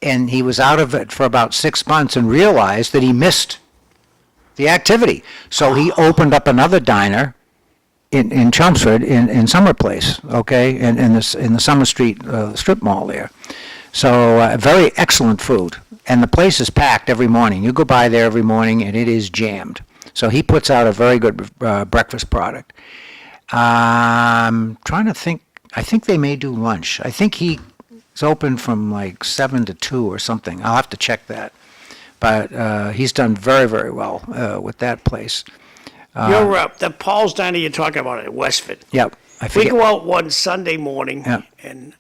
and he was out of it for about 6 months and realized that he missed the activity. So he opened up another diner in Chelmsford in Summer Place, okay, in the Summer Street strip mall there. So very excellent food, and the place is packed every morning. You go by there every morning, and it is jammed. So he puts out a very good breakfast product. I'm trying to think. I think they may do lunch. I think he's open from like 7 to 2 or something. I'll have to check that. But he's done very, very well with that place. You're the Paul's Diner you're talking about at Westford. Yep. I We forget. go out one Sunday morning Yeah. and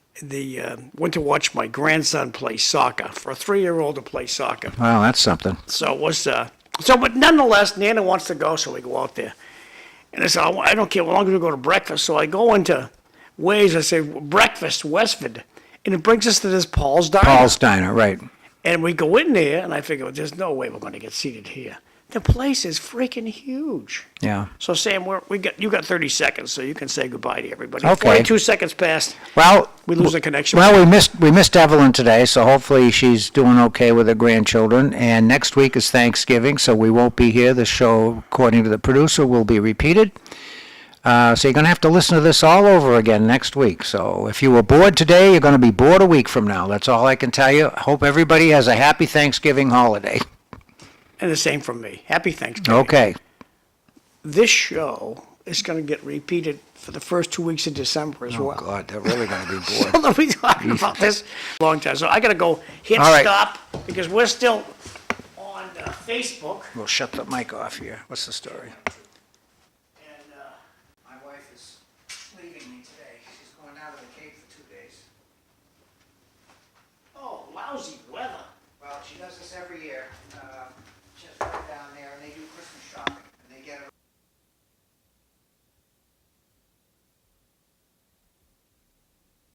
went to watch my grandson play soccer. For a 3-year-old to play soccer. Well, that's something. So it was, but nonetheless, Nana wants to go, so we go out there. And I said, I don't care, as long as we go to breakfast. So I go into Waze, I say, breakfast, Westford. And it brings us to this Paul's Diner. Paul's Diner, right. And we go in there, and I figure, there's no way we're going to get seated here. The place is freaking huge. Yeah. So Sam, you got 30 seconds, so you can say goodbye to everybody. Okay. 42 seconds passed. Well, We lose the connection. Well, we missed Evelyn today, so hopefully she's doing okay with her grandchildren. And next week is Thanksgiving, so we won't be here. The show, according to the producer, will be repeated. So you're going to have to listen to this all over again next week. So if you were bored today, you're going to be bored a week from now. That's all I can tell you. Hope everybody has a happy Thanksgiving holiday. And the same from me. Happy Thanksgiving. Okay. This show is going to get repeated for the first 2 weeks of December as Oh, well. God, they're really going to be bored. We'll be talking about this a long time. So I got to go hit All right. stop because we're still on Facebook. We'll shut the mic off here. What's the story? And My wife is leaving me today. She's going out of the Cape for 2 days. oh, lousy